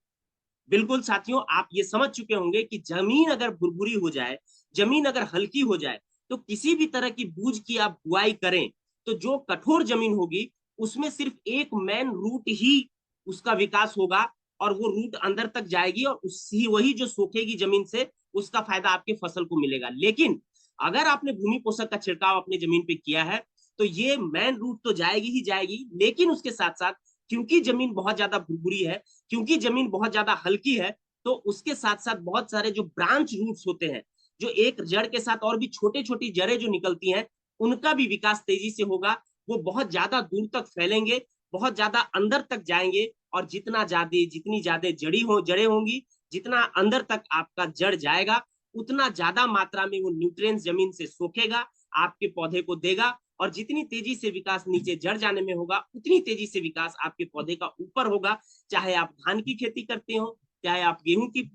बिल्कुल साथियों, आप ये समझ चुके होंगे कि जमीन अगर भुरभुरी हो जाए, जमीन अगर हल्की हो जाए, तो किसी भी तरह की बीज की आप बुआई करें, तो जो कठोर जमीन होगी उसमें सिर्फ एक मेन रूट ही उसका विकास होगा, और वो रूट अंदर तक जाएगी, और उसी वही जो सोखेगी जमीन से, उसका फायदा आपके फसल को मिलेगा। लेकिन अगर आपने भूमि पोषक का छिड़काव अपनी जमीन पे किया है, तो ये मेन रूट तो जाएगी ही जाएगी, लेकिन उसके साथ साथ क्योंकि जमीन बहुत ज्यादा भुरभुरी है, क्योंकि जमीन बहुत ज्यादा हल्की है, तो उसके साथ साथ बहुत सारे जो ब्रांच रूट्स होते हैं, जो एक जड़ के साथ और भी छोटी छोटी जड़ें जो निकलती हैं, उनका भी विकास तेजी से होगा। वो बहुत ज्यादा दूर तक फैलेंगे, बहुत ज्यादा अंदर तक जाएंगे, और जितनी ज्यादा जड़ें होंगी, जितना अंदर तक आपका जड़ जाएगा, उतना ज्यादा मात्रा में वो न्यूट्रिएंट्स जमीन से सोखेगा, आपके पौधे को देगा, और जितनी तेजी से विकास नीचे जड़ जाने में होगा, उतनी तेजी से विकास आपके पौधे का ऊपर होगा। चाहे आप धान की खेती करते हो, चाहे आप गेहूं की।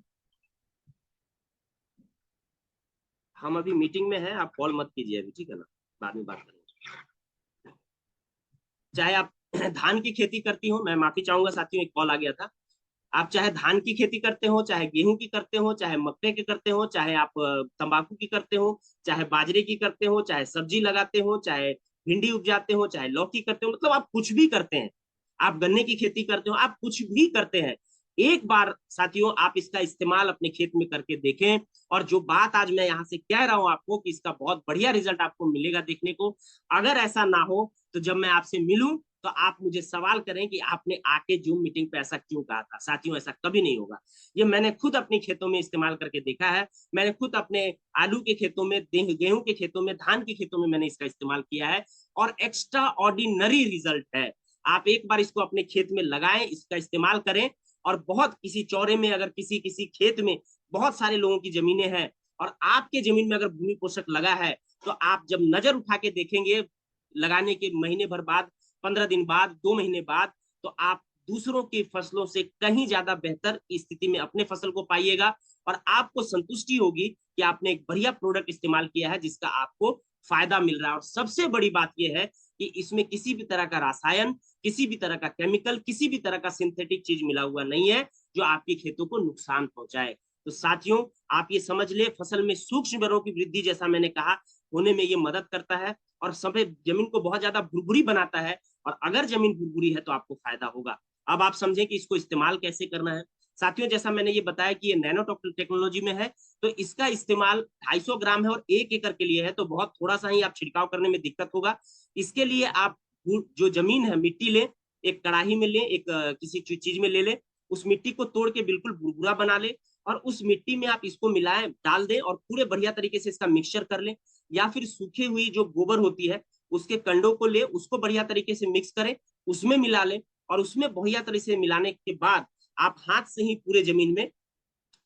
हम अभी मीटिंग में हैं, आप कॉल मत कीजिए अभी, ठीक है ना, बाद में बात करेंगे। चाहे आप धान की खेती करती हो, मैं माफी चाहूंगा साथियों, एक कॉल आ गया था। आप चाहे धान की खेती करते हो, चाहे गेहूं की करते हो, चाहे मक्के की करते हो, चाहे आप तंबाकू की करते हो, चाहे बाजरे की करते हो, चाहे सब्जी लगाते हो, चाहे भिंडी उपजाते हो, चाहे लौकी करते हो, मतलब आप कुछ भी करते हैं, आप गन्ने की खेती करते हो, आप कुछ भी करते हैं, एक बार साथियों आप इसका इस्तेमाल अपने खेत में करके देखें, और जो बात आज मैं यहाँ से कह रहा हूँ आपको कि इसका बहुत बढ़िया रिजल्ट आपको मिलेगा देखने को। अगर ऐसा ना हो तो जब मैं आपसे मिलूं तो आप मुझे सवाल करें कि आपने आके जूम मीटिंग पे ऐसा क्यों कहा था। साथियों ऐसा कभी नहीं होगा, ये मैंने खुद अपने खेतों में इस्तेमाल करके देखा है। मैंने खुद अपने आलू के खेतों में, गेहूं के खेतों में, धान के खेतों में मैंने इसका इस्तेमाल किया है, और एक्स्ट्रा ऑर्डिनरी रिजल्ट है। आप एक बार इसको अपने खेत में लगाएं, इसका इस्तेमाल करें, और बहुत किसी चौरे में अगर किसी किसी खेत में बहुत सारे लोगों की जमीनें हैं और आपके जमीन में अगर भूमि पोषक लगा है, तो आप जब नजर उठा के देखेंगे लगाने के महीने भर बाद, 15 दिन बाद, 2 महीने बाद, तो आप दूसरों की फसलों से कहीं ज्यादा बेहतर स्थिति में अपने फसल को पाइएगा, और आपको संतुष्टि होगी कि आपने एक बढ़िया प्रोडक्ट इस्तेमाल किया है जिसका आपको फायदा मिल रहा है। और सबसे बड़ी बात यह है कि इसमें किसी भी तरह का रसायन, किसी भी तरह का केमिकल, किसी भी तरह का सिंथेटिक चीज मिला हुआ नहीं है जो आपके खेतों को नुकसान पहुंचाए। तो साथियों आप ये समझ ले, फसल में सूक्ष्म जड़ों की वृद्धि जैसा मैंने कहा होने में ये मदद करता है, और सफेद जमीन को बहुत ज्यादा भुरभुरी बनाता है, और अगर जमीन भुरभुरी है तो आपको फायदा होगा। अब आप समझें कि इसको इस्तेमाल कैसे करना है। साथियों जैसा मैंने ये बताया कि ये नैनो टेक्नोलॉजी में है, तो इसका इस्तेमाल 250 ग्राम है और 1 एकड़ के लिए है, तो बहुत थोड़ा सा ही आप छिड़काव करने में दिक्कत होगा। इसके लिए आप जो जमीन है मिट्टी ले, एक कड़ाही में ले, एक किसी चीज में ले ले, उस मिट्टी को तोड़ के बिल्कुल भुरभुरा बना ले, और उस मिट्टी में आप इसको मिलाएं, डाल दें, और पूरे बढ़िया तरीके से इसका मिक्सचर कर लें। या फिर सूखी हुई जो गोबर होती है उसके कंडों को ले, उसको बढ़िया तरीके से मिक्स करें, उसमें मिला लें, और उसमें बढ़िया तरीके से मिलाने के बाद आप हाथ से ही पूरे जमीन में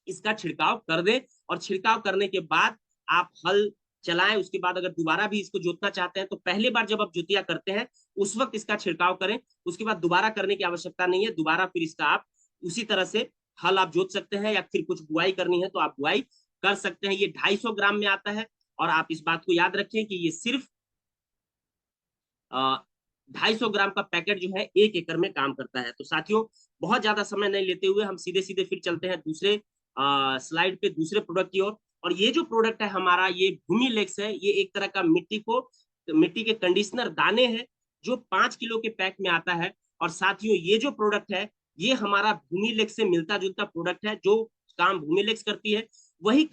इसका छिड़काव कर दें। और छिड़काव करने के बाद आप हल चलाएं। उसके बाद अगर दोबारा भी इसको जोतना चाहते हैं तो पहले बार जब आप जोतिया करते हैं उस वक्त इसका छिड़काव करें, उसके बाद दोबारा करने की आवश्यकता नहीं है। दोबारा फिर इसका आप उसी तरह से हल आप जोत सकते हैं, या फिर कुछ बुआई करनी है तो आप बुआई कर सकते हैं। ये 250 ग्राम में आता है, और आप इस बात को याद रखें कि ये सिर्फ 250 ग्राम का पैकेट जो है 1 एकड़ में काम करता है। तो साथियों बहुत ज्यादा समय नहीं लेते हुए हम सीधे सीधे फिर चलते हैं दूसरे स्लाइड पे, दूसरे प्रोडक्ट की ओर। और ये जो प्रोडक्ट है हमारा, ये भूमि लेक्स है। ये एक तरह का मिट्टी के कंडीशनर दाने हैं जो 5 किलो के पैक में आता है। और साथियों ये जो प्रोडक्ट है ये हमारा भूमि लेक्स से मिलता जुलता प्रोडक्ट है। जो काम भूमि लेक्स करती है वही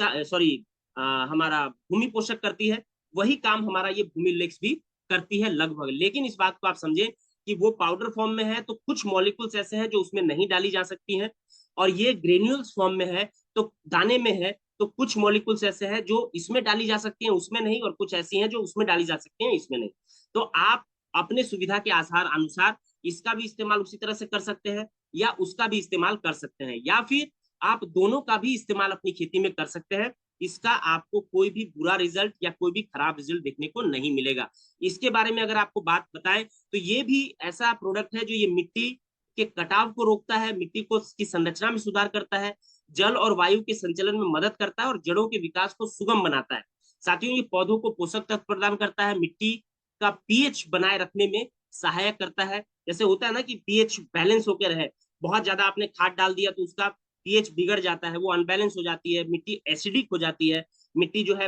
हमारा भूमि पोषक करती है, वही काम हमारा ये भूमि लेक्स भी करती है लगभग। लेकिन इस बात को आप समझें कि वो पाउडर फॉर्म में है तो कुछ मॉलिक्यूल्स ऐसे हैं जो उसमें नहीं डाली जा सकती हैं, और ये ग्रेन्यूल्स फॉर्म में है तो दाने में है तो कुछ मॉलिक्यूल्स ऐसे हैं जो इसमें डाली जा सकती हैं उसमें नहीं, और कुछ ऐसी हैं जो उसमें डाली जा सकती हैं इसमें नहीं। तो आप अपने सुविधा के आधार अनुसार इसका भी इस्तेमाल उसी तरह से कर सकते हैं, या उसका भी इस्तेमाल कर सकते हैं, या फिर आप दोनों का भी इस्तेमाल अपनी खेती में कर सकते हैं। इसका आपको कोई भी बुरा रिजल्ट या कोई भी खराब रिजल्ट देखने को नहीं मिलेगा। इसके बारे में अगर आपको बात बताएं तो ये भी ऐसा प्रोडक्ट है जो ये मिट्टी के कटाव को रोकता है, मिट्टी को की संरचना में सुधार करता है, जल और वायु के संचलन में मदद करता है, और जड़ों के विकास को सुगम बनाता है। साथियों ये पौधों को पोषक तत्व प्रदान करता है, मिट्टी का पीएच बनाए रखने में सहायक करता है। जैसे होता है ना कि पीएच बैलेंस होकर रहे, बहुत ज्यादा आपने खाद डाल दिया तो उसका पीएच बिगड़ जाता है, वो अनबैलेंस हो जाती है, मिट्टी एसिडिक हो जाती है। मिट्टी जो है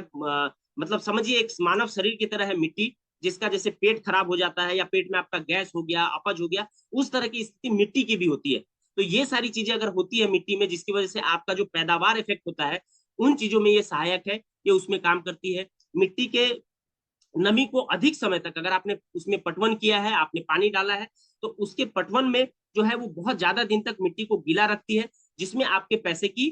मतलब समझिए एक मानव शरीर की तरह है मिट्टी, जिसका जैसे पेट खराब हो जाता है या पेट में आपका गैस हो गया, अपच हो गया, उस तरह की स्थिति मिट्टी की भी होती है। तो ये सारी चीजें अगर होती है मिट्टी में, जिसकी वजह से आपका जो पैदावार इफेक्ट होता है, उन चीजों में ये सहायक है, ये उसमें काम करती है। मिट्टी के नमी को अधिक समय तक अगर आपने उसमें पटवन किया है, आपने पानी डाला है, तो उसके पटवन में जो है वो बहुत ज्यादा दिन तक मिट्टी को गीला रखती है, जिसमें आपके पैसे की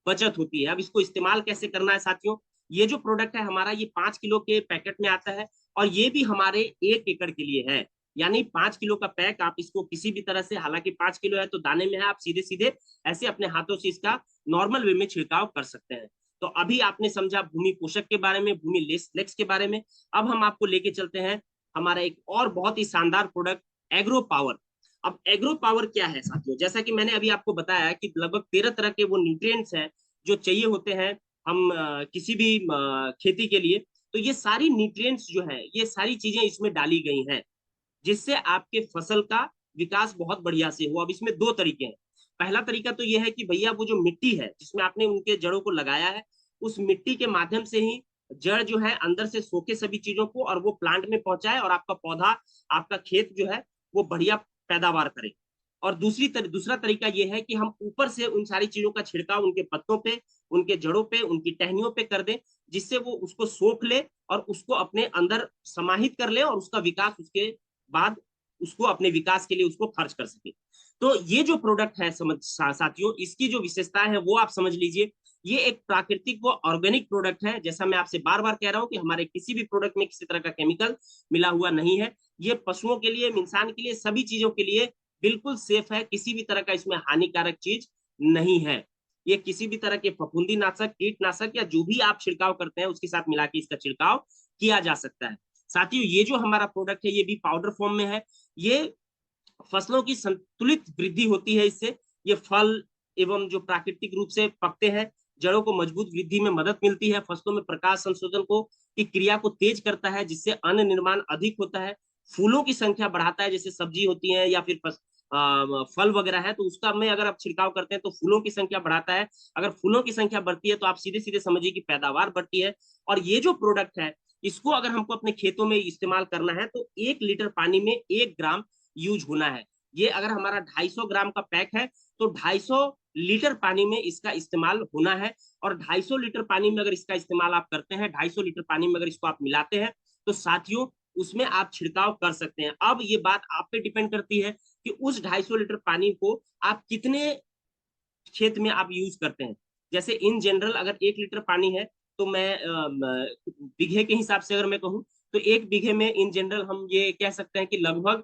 बचत होती है। अब इसको इस्तेमाल कैसे करना है साथियों, ये जो प्रोडक्ट है हमारा ये 5 किलो के पैकेट में आता है, और ये भी हमारे 1 एकड़ के लिए है। यानी 5 किलो का पैक आप इसको किसी भी तरह से, हालांकि 5 किलो है तो दाने में है, आप सीधे सीधे ऐसे अपने हाथों से इसका नॉर्मल वे में छिड़काव कर सकते हैं। तो अभी आपने समझा भूमि पोषक के बारे में, भूमि लेक्स के बारे में। अब हम आपको लेके चलते हैं हमारा एक और बहुत ही शानदार प्रोडक्ट, एग्रो पावर। अब एग्रो पावर क्या है साथियों, जैसा कि मैंने अभी आपको बताया कि लगभग 13 तरह के वो न्यूट्रिएंट्स हैं जो चाहिए होते हैं हम किसी भी खेती के लिए। तो ये सारी न्यूट्रिएंट्स जो है, ये सारी चीजें इसमें डाली गई हैं, जिससे आपके फसल का विकास बहुत बढ़िया से हो। अब इसमें 2 तरीके हैं। पहला तरीका तो यह है कि भैया वो जो मिट्टी है जिसमें आपने उनके जड़ों को लगाया है, उस मिट्टी के माध्यम से ही जड़ जो है अंदर से सोखे सभी चीजों को, और वो प्लांट में पहुंचाए, और आपका पौधा, आपका खेत जो है वो बढ़िया पैदावार करे। और दूसरा तरीका ये है कि हम ऊपर से उन सारी चीजों का छिड़काव उनके पत्तों पे, उनके जड़ों पे, उनकी टहनियों पे कर दें, जिससे वो उसको सोख ले और उसको अपने अंदर समाहित कर ले और उसका विकास उसके बाद उसको अपने विकास के लिए उसको खर्च कर सके। तो ये जो प्रोडक्ट है साथियों, इसकी जो विशेषता है वो आप समझ लीजिए। ये एक प्राकृतिक व ऑर्गेनिक प्रोडक्ट है। जैसा मैं आपसे बार बार कह रहा हूं कि हमारे किसी भी प्रोडक्ट में किसी तरह का केमिकल मिला हुआ नहीं है। ये पशुओं के लिए, इंसान के लिए, सभी चीजों के लिए बिल्कुल सेफ है। किसी भी तरह का इसमें हानिकारक चीज नहीं है। ये किसी भी तरह के फफूंदी नाशक, कीटनाशक या जो भी आप छिड़काव करते हैं उसके साथ मिला के इसका छिड़काव किया जा सकता है। साथियों, ये जो हमारा प्रोडक्ट है ये भी पाउडर फॉर्म में है। ये फसलों की संतुलित वृद्धि होती है इससे। ये फल एवं जो प्राकृतिक रूप से पकते हैं, जड़ों को मजबूत वृद्धि में मदद मिलती है। फसलों में प्रकाश संशोधन को की क्रिया को तेज करता है, जिससे अन्न निर्माण अधिक होता है। फूलों की संख्या बढ़ाता है, जैसे सब्जी होती है या फिर फल वगैरह है, तो उसका में अगर आप छिड़काव करते हैं तो फूलों की संख्या बढ़ाता है। अगर फूलों की संख्या बढ़ती है तो आप सीधे सीधे समझिए कि पैदावार बढ़ती है। और ये जो प्रोडक्ट है इसको अगर हमको अपने खेतों में इस्तेमाल करना है तो 1 लीटर पानी में 1 ग्राम यूज होना है। ये अगर हमारा 250 ग्राम का पैक है तो 250 लीटर पानी में इसका इस्तेमाल होना है। और 250 लीटर पानी में अगर इसका इस्तेमाल आप करते हैं, 250 लीटर पानी में अगर इसको आप मिलाते हैं तो साथियों उसमें आप छिड़काव कर सकते हैं। अब ये बात आप पे डिपेंड करती है कि उस 250 लीटर पानी को आप कितने खेत में आप यूज करते हैं। जैसे इन जनरल अगर 1 लीटर पानी है तो मैं बीघे के हिसाब से अगर मैं कहूँ तो 1 बीघे में इन जनरल हम ये कह सकते हैं कि लगभग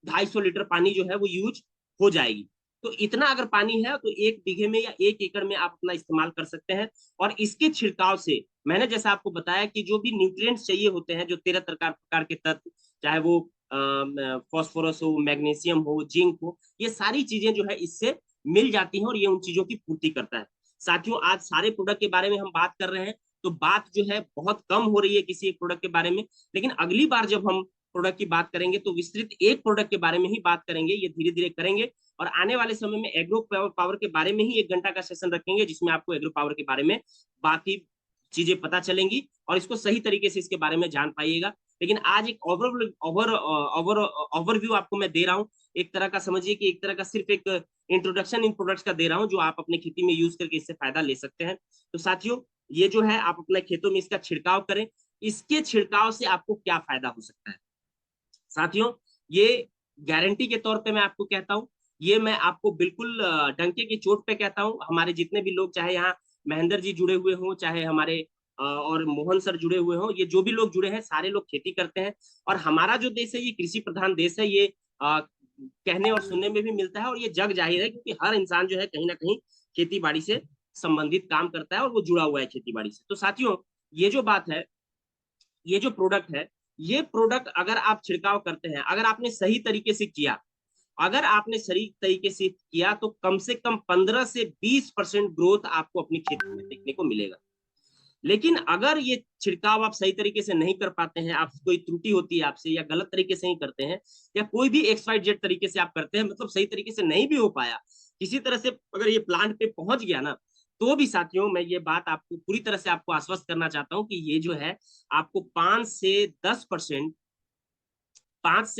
250 लीटर पानी जो है वो यूज हो जाएगी। तो इतना अगर पानी है तो 1 बीघे में या 1 एकड़ में आप अपना इस्तेमाल कर सकते हैं। और इसके छिड़काव से मैंने जैसा आपको बताया कि जो भी न्यूट्रिएंट्स चाहिए होते हैं, जो 13 प्रकार के तत्व, चाहे वो फॉस्फोरस हो, मैग्नीशियम हो, जिंक हो, ये सारी चीजें जो है इससे मिल जाती हैं और ये उन चीजों की पूर्ति करता है। साथियों, आज सारे प्रोडक्ट के बारे में हम बात कर रहे हैं तो बात जो है बहुत कम हो रही है किसी एक प्रोडक्ट के बारे में, लेकिन अगली बार जब हम प्रोडक्ट की बात करेंगे तो विस्तृत एक प्रोडक्ट के बारे में ही बात करेंगे। ये धीरे धीरे करेंगे और आने वाले समय में एग्रो पावर के बारे में ही 1 घंटा का सेशन रखेंगे, जिसमें आपको एग्रो पावर के बारे में बाकी चीजें पता चलेंगी और इसको सही तरीके से इसके बारे में जान पाइएगा। लेकिन आज एक ओवरव्यू आपको मैं दे रहा हूँ। एक तरह का समझिए कि एक तरह का सिर्फ एक इंट्रोडक्शन इन प्रोडक्ट्स का दे रहा हूँ जो आप अपने खेती में यूज करके इससे फायदा ले सकते हैं। तो साथियों, ये जो है आप अपने खेतों में इसका छिड़काव करें। इसके छिड़काव से आपको क्या फायदा हो सकता है साथियों, ये गारंटी के तौर पे मैं आपको कहता हूँ। ये मैं आपको बिल्कुल डंके की चोट पे कहता हूँ। हमारे जितने भी लोग, चाहे यहाँ महेंद्र जी जुड़े हुए हों, चाहे हमारे और मोहन सर जुड़े हुए हों, ये जो भी लोग जुड़े हैं सारे लोग खेती करते हैं। और हमारा जो देश है ये कृषि प्रधान देश है। ये कहने और सुनने में भी मिलता है और ये जग जाहिर है, क्योंकि हर इंसान जो है कहीं ना कहीं खेती बाड़ी से संबंधित काम करता है और वो जुड़ा हुआ है खेती बाड़ी से। तो साथियों, ये जो बात है, ये जो प्रोडक्ट है, ये प्रोडक्ट अगर आप छिड़काव करते हैं, अगर आपने सही तरीके से किया, अगर आपने सही तरीके से किया तो कम से कम 15 से 20% ग्रोथ आपको अपनी खेती में देखने को मिलेगा। लेकिन अगर ये छिड़काव आप सही तरीके से नहीं कर पाते हैं, आप कोई त्रुटि होती है आपसे या गलत तरीके से नहीं करते हैं, या कोई भी XYZ तरीके से आप करते हैं, मतलब सही तरीके से नहीं भी हो पाया, किसी तरह से अगर ये प्लांट पे पहुंच गया ना, तो भी साथियों मैं ये बात आपको पूरी तरह से आपको आश्वस्त करना चाहता हूं कि ये जो है आपको 5 से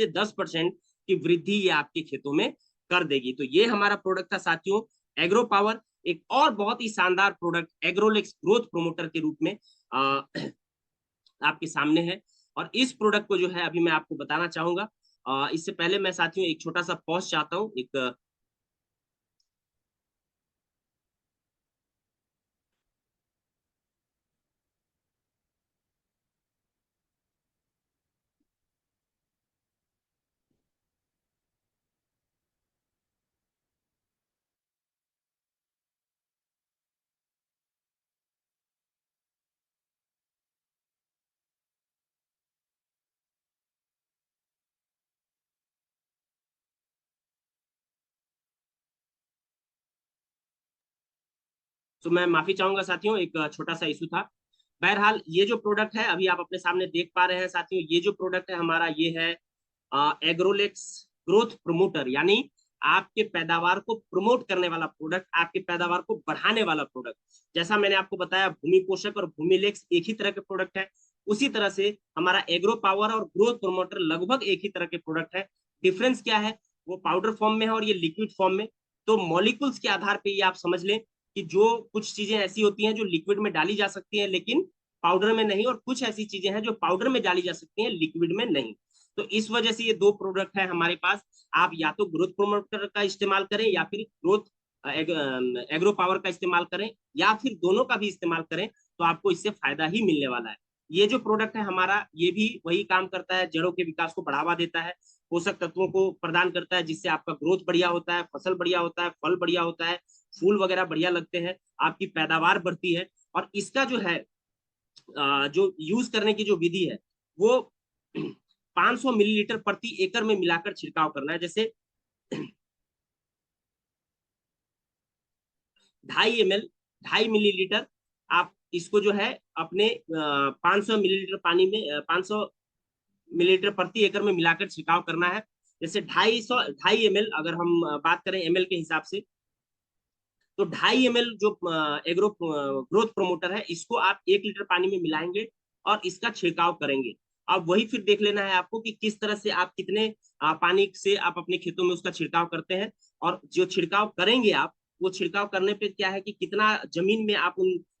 10% की वृद्धि ये आपके खेतों में कर देगी। तो ये हमारा प्रोडक्ट था साथियों, एग्रो पावर। एक और बहुत ही शानदार प्रोडक्ट एग्रोलेक्स ग्रोथ प्रोमोटर के रूप में आपके सामने है। और इस प्रोडक्ट को जो है अभी मैं आपको बताना चाहूंगा। इससे पहले मैं साथियों एक छोटा सा पॉज चाहता हूँ। एक तो मैं माफी चाहूंगा साथियों, एक छोटा सा इशू था। बहरहाल ये जो प्रोडक्ट है अभी आप अपने सामने देख पा रहे हैं साथियों, ये जो प्रोडक्ट है हमारा ये है एग्रोलेक्स ग्रोथ प्रमोटर, यानी आपके पैदावार को प्रमोट करने वाला प्रोडक्ट, आपके पैदावार को बढ़ाने वाला प्रोडक्ट। जैसा मैंने आपको बताया, भूमि पोषक और भूमि लेक्स एक ही तरह के प्रोडक्ट है, उसी तरह से हमारा एग्रो पावर और ग्रोथ प्रमोटर लगभग एक ही तरह के प्रोडक्ट है। डिफरेंस क्या है, वो पाउडर फॉर्म में है और ये लिक्विड फॉर्म में। तो मॉलिक्यूल्स के आधार पे ये आप समझ लें कि जो कुछ चीजें ऐसी होती हैं जो लिक्विड में डाली जा सकती हैं लेकिन पाउडर में नहीं, और कुछ ऐसी चीजें हैं जो पाउडर में डाली जा सकती हैं लिक्विड में नहीं। तो इस वजह से ये दो प्रोडक्ट है हमारे पास। आप या तो ग्रोथ प्रोमोटर का इस्तेमाल करें या फिर ग्रोथ एग्रो पावर का इस्तेमाल करें, या फिर दोनों का भी इस्तेमाल करें, तो आपको इससे फायदा ही मिलने वाला है। ये जो प्रोडक्ट है हमारा, ये भी वही काम करता है, जड़ों के विकास को बढ़ावा देता है, पोषक तत्वों को प्रदान करता है, जिससे आपका ग्रोथ बढ़िया होता है, फसल बढ़िया होता है, फल बढ़िया होता है, फूल वगैरह बढ़िया लगते हैं, आपकी पैदावार बढ़ती है। और इसका जो है जो यूज करने की जो विधि है वो 500 मिलीलीटर प्रति एकड़ में मिलाकर छिड़काव करना है। जैसे 2.5 मिलीलीटर आप इसको जो है अपने 500 मिलीलीटर पानी में 500 मिलीलीटर प्रति एकड़ में मिलाकर छिड़काव करना है। जैसे 2.5 ml अगर हम बात करें ml के हिसाब से, तो 2.5 ml जो एग्रो ग्रोथ प्रोमोटर है इसको आप 1 लीटर पानी में मिलाएंगे और इसका छिड़काव करेंगे। अब वही फिर देख लेना है आपको कि किस तरह से आप कितने पानी से आप अपने खेतों में उसका छिड़काव करते हैं, और जो छिड़काव करेंगे आप, वो छिड़काव करने पे क्या है कि कितना जमीन में आप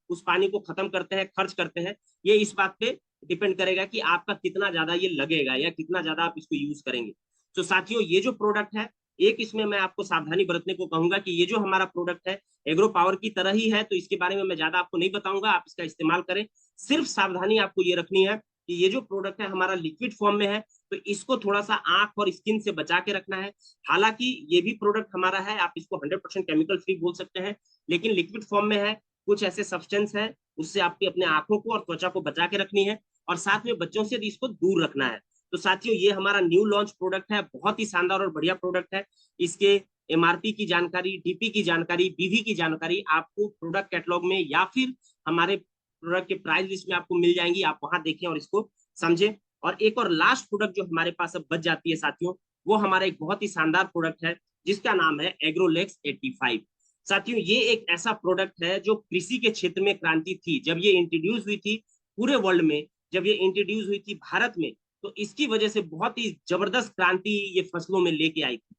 उस पानी को खत्म करते हैं, खर्च करते हैं, ये इस बात पे डिपेंड करेगा कि आपका कितना ज्यादा ये लगेगा या कितना ज्यादा आप इसको यूज करेंगे। तो साथियों, ये जो प्रोडक्ट है, एक इसमें मैं आपको सावधानी बरतने को कहूंगा कि ये जो हमारा प्रोडक्ट है एग्रो पावर की तरह ही है, तो इसके बारे में मैं ज्यादा आपको नहीं बताऊंगा, आप इसका इस्तेमाल करें। सिर्फ सावधानी आपको ये रखनी है कि ये जो प्रोडक्ट है हमारा लिक्विड फॉर्म में है, तो इसको थोड़ा सा आंख और स्किन से बचा के रखना है। हालांकि ये भी प्रोडक्ट हमारा है, आप इसको 100% केमिकल फ्री बोल सकते हैं, लेकिन लिक्विड फॉर्म में है, कुछ ऐसे सब्सटेंस है, उससे आपकी अपने आंखों को और त्वचा को बचा के रखनी है, और साथ में बच्चों से इसको दूर रखना है। तो साथियों, ये हमारा न्यू लॉन्च प्रोडक्ट है, बहुत ही शानदार और बढ़िया प्रोडक्ट है। इसके एमआरपी की जानकारी, डीपी की जानकारी, बीवी की जानकारी आपको प्रोडक्ट कैटलॉग में या फिर हमारे प्रोडक्ट के प्राइस लिस्ट में आपको मिल जाएंगी। आप वहां देखें और इसको समझें। और एक और लास्ट प्रोडक्ट जो हमारे पास अब बच जाती है साथियों, वो हमारा एक बहुत ही शानदार प्रोडक्ट है जिसका नाम है एग्रोलेक्स 85। साथियों, ये एक ऐसा प्रोडक्ट है जो कृषि के क्षेत्र में क्रांति थी। जब ये इंट्रोड्यूस हुई थी पूरे वर्ल्ड में, जब ये इंट्रोड्यूस हुई थी भारत में, तो इसकी वजह से बहुत ही जबरदस्त क्रांति ये फसलों में लेके आई थी।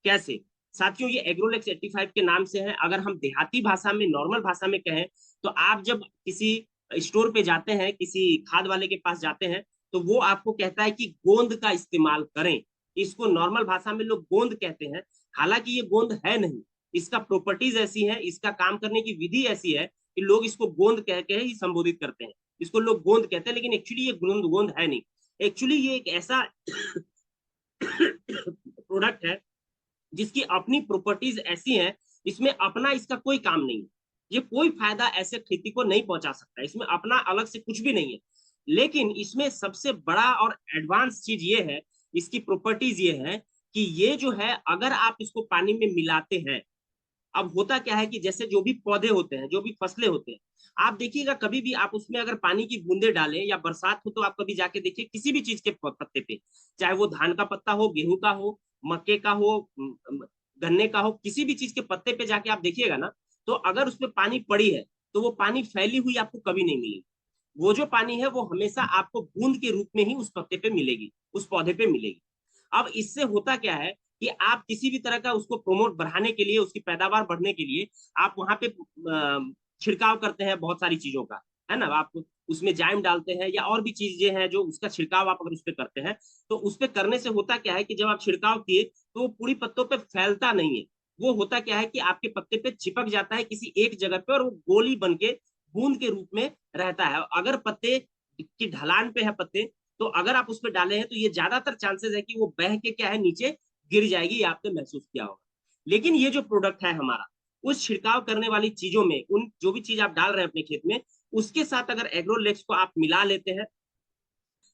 कैसे साथियों, ये एग्रोलेक्स 85 के नाम से है। अगर हम देहाती भाषा में, नॉर्मल भाषा में कहें, तो आप जब किसी स्टोर पे जाते हैं, किसी खाद वाले के पास जाते हैं, तो वो आपको कहता है कि गोंद का इस्तेमाल करें। इसको नॉर्मल भाषा में लोग गोंद कहते हैं, हालांकि ये गोंद है नहीं। इसका प्रॉपर्टीज ऐसी है, इसका काम करने की विधि ऐसी है कि लोग इसको गोंद कह के ही संबोधित करते हैं। इसको लोग गोंद कहते हैं, लेकिन एक्चुअली ये गोंद है नहीं। एक्चुअली ये एक ऐसा प्रोडक्ट है जिसकी अपनी प्रॉपर्टीज ऐसी हैं, इसमें अपना इसका कोई काम नहीं है। ये कोई फायदा ऐसे खेती को नहीं पहुंचा सकता, इसमें अपना अलग से कुछ भी नहीं है। लेकिन इसमें सबसे बड़ा और एडवांस चीज ये है, इसकी प्रॉपर्टीज ये है कि ये जो है, अगर आप इसको पानी में मिलाते हैं, अब होता क्या है कि जैसे जो भी पौधे होते हैं, जो भी फसलें होते हैं, आप देखिएगा कभी भी आप उसमें अगर पानी की बूंदे डालें या बरसात हो, तो आप कभी जाके देखिए किसी भी चीज के पत्ते पे, चाहे वो धान का पत्ता हो, गेहूं का हो, मक्के का हो, गन्ने का हो, किसी भी चीज के पत्ते पे जाके आप देखिएगा ना, तो अगर उसमें पानी पड़ी है तो वो पानी फैली हुई आपको कभी नहीं मिलेगी। वो जो पानी है वो हमेशा आपको बूंद के रूप में ही उस पत्ते पे मिलेगी, उस पौधे पे मिलेगी। अब इससे होता क्या है कि आप किसी भी तरह का उसको प्रमोट बढ़ाने के लिए, उसकी पैदावार बढ़ने के लिए आप वहां पे छिड़काव करते हैं बहुत सारी चीजों का, है ना। आप उसमें जाइम डालते हैं या और भी चीजें हैं जो उसका छिड़काव आप अगर उस पर करते हैं, तो उस पर करने से होता क्या है कि जब आप छिड़काव किए तो वो पूरी पत्तों पे फैलता नहीं है। वो होता क्या है कि आपके पत्ते पे चिपक जाता है किसी एक जगह पे, और वो गोली बन के बूंद के रूप में रहता है। अगर पत्ते की ढलान पे है पत्ते, तो अगर आप उस पर डाले हैं तो ये ज्यादातर चांसेस है कि वो बह के क्या है नीचे गिर जाएगी, ये आपने महसूस किया होगा। लेकिन ये जो प्रोडक्ट है हमारा, उस छिड़काव करने वाली चीजों में, उन जो भी चीज आप डाल रहे हैं अपने खेत में, उसके साथ अगर एग्रोलेक्स को आप मिला लेते हैं,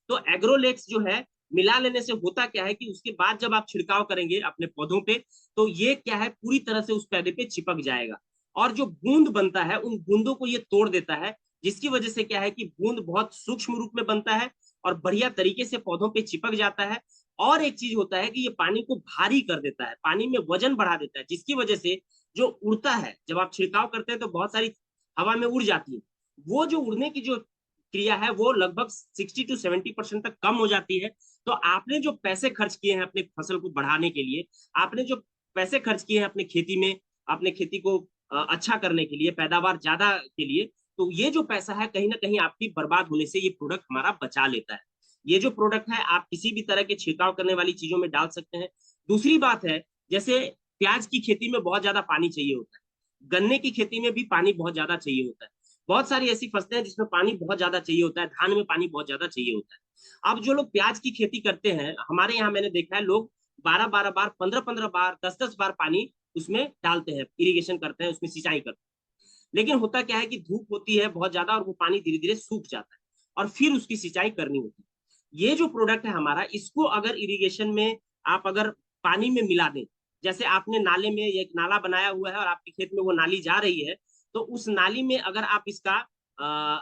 तो एग्रोलेक्स जो है मिला लेने से होता क्या है कि उसके बाद जब आप छिड़काव करेंगे अपने पौधों पे, तो ये क्या है पूरी तरह से उस पौधे पे चिपक जाएगा, और जो बूंद बनता है उन बूंदों को ये तोड़ देता है, जिसकी वजह से क्या है कि बूंद बहुत सूक्ष्म रूप में बनता है और बढ़िया तरीके से पौधों पे चिपक जाता है। और एक चीज होता है कि ये पानी को भारी कर देता है, पानी में वजन बढ़ा देता है, जिसकी वजह से जो उड़ता है, जब आप छिड़काव करते हैं तो बहुत सारी हवा में उड़ जाती है, वो जो उड़ने की जो क्रिया है वो लगभग 60 to 70% तक कम हो जाती है। तो आपने जो पैसे खर्च किए हैं अपने फसल को बढ़ाने के लिए, आपने जो पैसे खर्च किए हैं अपने खेती में, अपने खेती को अच्छा करने के लिए, पैदावार ज्यादा के लिए, तो ये जो पैसा है कहीं ना कहीं आपकी बर्बाद होने से ये प्रोडक्ट हमारा बचा लेता है। ये जो प्रोडक्ट है आप किसी भी तरह के छिड़काव करने वाली चीजों में डाल सकते हैं। दूसरी बात है, जैसे प्याज की खेती में बहुत ज्यादा पानी चाहिए होता है, गन्ने की खेती में भी पानी बहुत ज्यादा चाहिए होता है, बहुत सारी ऐसी फसलें हैं जिसमें पानी बहुत ज्यादा चाहिए होता है, धान में पानी बहुत ज्यादा चाहिए होता है। अब जो लोग प्याज की खेती करते हैं, हमारे यहाँ मैंने देखा है लोग 12-12 बार, 15-15 बार, 10-10 बार पानी उसमें डालते हैं, इरिगेशन करते हैं, उसमें सिंचाई करते हैं। लेकिन होता क्या है कि धूप होती है बहुत ज्यादा और वो पानी धीरे धीरे सूख जाता है और फिर उसकी सिंचाई करनी होती है। ये जो प्रोडक्ट है हमारा, इसको अगर इरिगेशन में आप अगर पानी में मिला दें, जैसे आपने नाले में एक नाला बनाया हुआ है और आपके खेत में वो नाली जा रही है, तो उस नाली में अगर आप इसका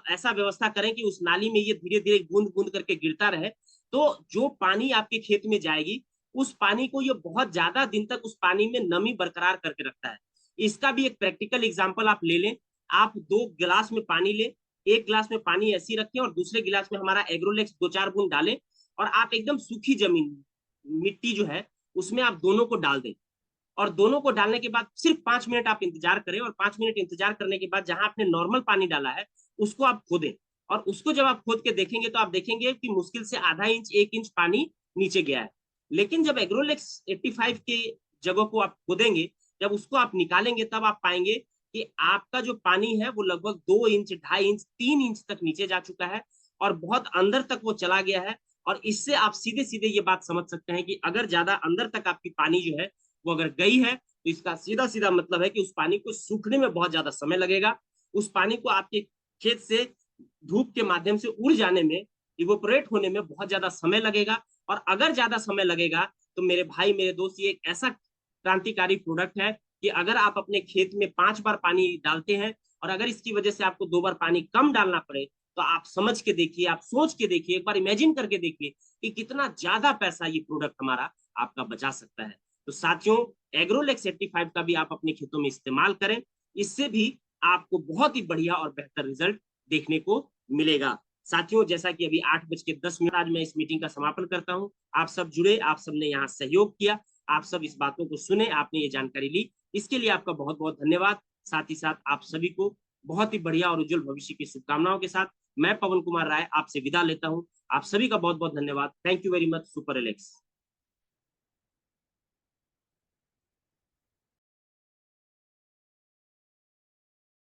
ऐसा व्यवस्था करें कि उस नाली में ये धीरे धीरे बूंद बूंद करके गिरता रहे, तो जो पानी आपके खेत में जाएगी उस पानी को ये बहुत ज्यादा दिन तक उस पानी में नमी बरकरार करके रखता है। इसका भी एक प्रैक्टिकल एग्जाम्पल आप ले लें। आप 2 गिलास में पानी लें, एक गिलास में पानी ऐसी रखें और दूसरे गिलास में हमारा एग्रोलेक्स 2-4 बूंद डालें और आप एकदम सूखी जमीन, मिट्टी जो है उसमें आप दोनों को डाल दें। और दोनों को डालने के बाद सिर्फ 5 मिनट आप इंतजार करें और 5 मिनट इंतजार करने के बाद जहां आपने नॉर्मल पानी डाला है उसको आप खोदें। और उसको जब आप खोद के देखेंगे तो आप देखेंगे कि मुश्किल से आधा इंच 1 इंच पानी नीचे गया है। लेकिन जब एग्रोलेक्स 85 के जगह को आप खोदेंगे, जब उसको आप निकालेंगे, तब आप पाएंगे कि आपका जो पानी है वो लगभग 2 इंच, 2.5 इंच, 3 इंच तक नीचे जा चुका है और बहुत अंदर तक वो चला गया है। और इससे आप सीधे सीधे ये बात समझ सकते हैं कि अगर ज्यादा अंदर तक आपकी पानी जो है वो अगर गई है तो इसका सीधा सीधा मतलब है कि उस पानी को सूखने में बहुत ज्यादा समय लगेगा। उस पानी को आपके खेत से धूप के माध्यम से उड़ जाने में, इवोपरेट होने में बहुत ज्यादा समय लगेगा। और अगर ज्यादा समय लगेगा तो मेरे भाई, मेरे दोस्त, ये एक ऐसा क्रांतिकारी प्रोडक्ट है कि अगर आप अपने खेत में 5 बार पानी डालते हैं और अगर इसकी वजह से आपको 2 बार पानी कम डालना पड़े, तो आप समझ के देखिए, आप सोच के देखिए, एक बार इमेजिन करके देखिए कि कितना ज्यादा पैसा ये प्रोडक्ट हमारा आपका बचा सकता है। तो साथियों, एग्रोलेक्स 85 का भी आप अपने खेतों में इस्तेमाल करें, इससे भी आपको बहुत ही बढ़िया और बेहतर रिजल्ट देखने को मिलेगा। साथियों, जैसा कि अभी 8:10 आज मैं इस मीटिंग का समापन करता हूं। आप सब जुड़े, आप सबने यहाँ सहयोग किया, आप सब इस बातों को सुने, आपने ये जानकारी ली, इसके लिए आपका बहुत बहुत धन्यवाद। साथ ही साथ आप सभी को बहुत ही बढ़िया और उज्जवल भविष्य की शुभकामनाओं के साथ मैं पवन कुमार राय आपसे विदा लेता हूं। आप सभी का बहुत बहुत धन्यवाद। Thank you very much. Super Alex.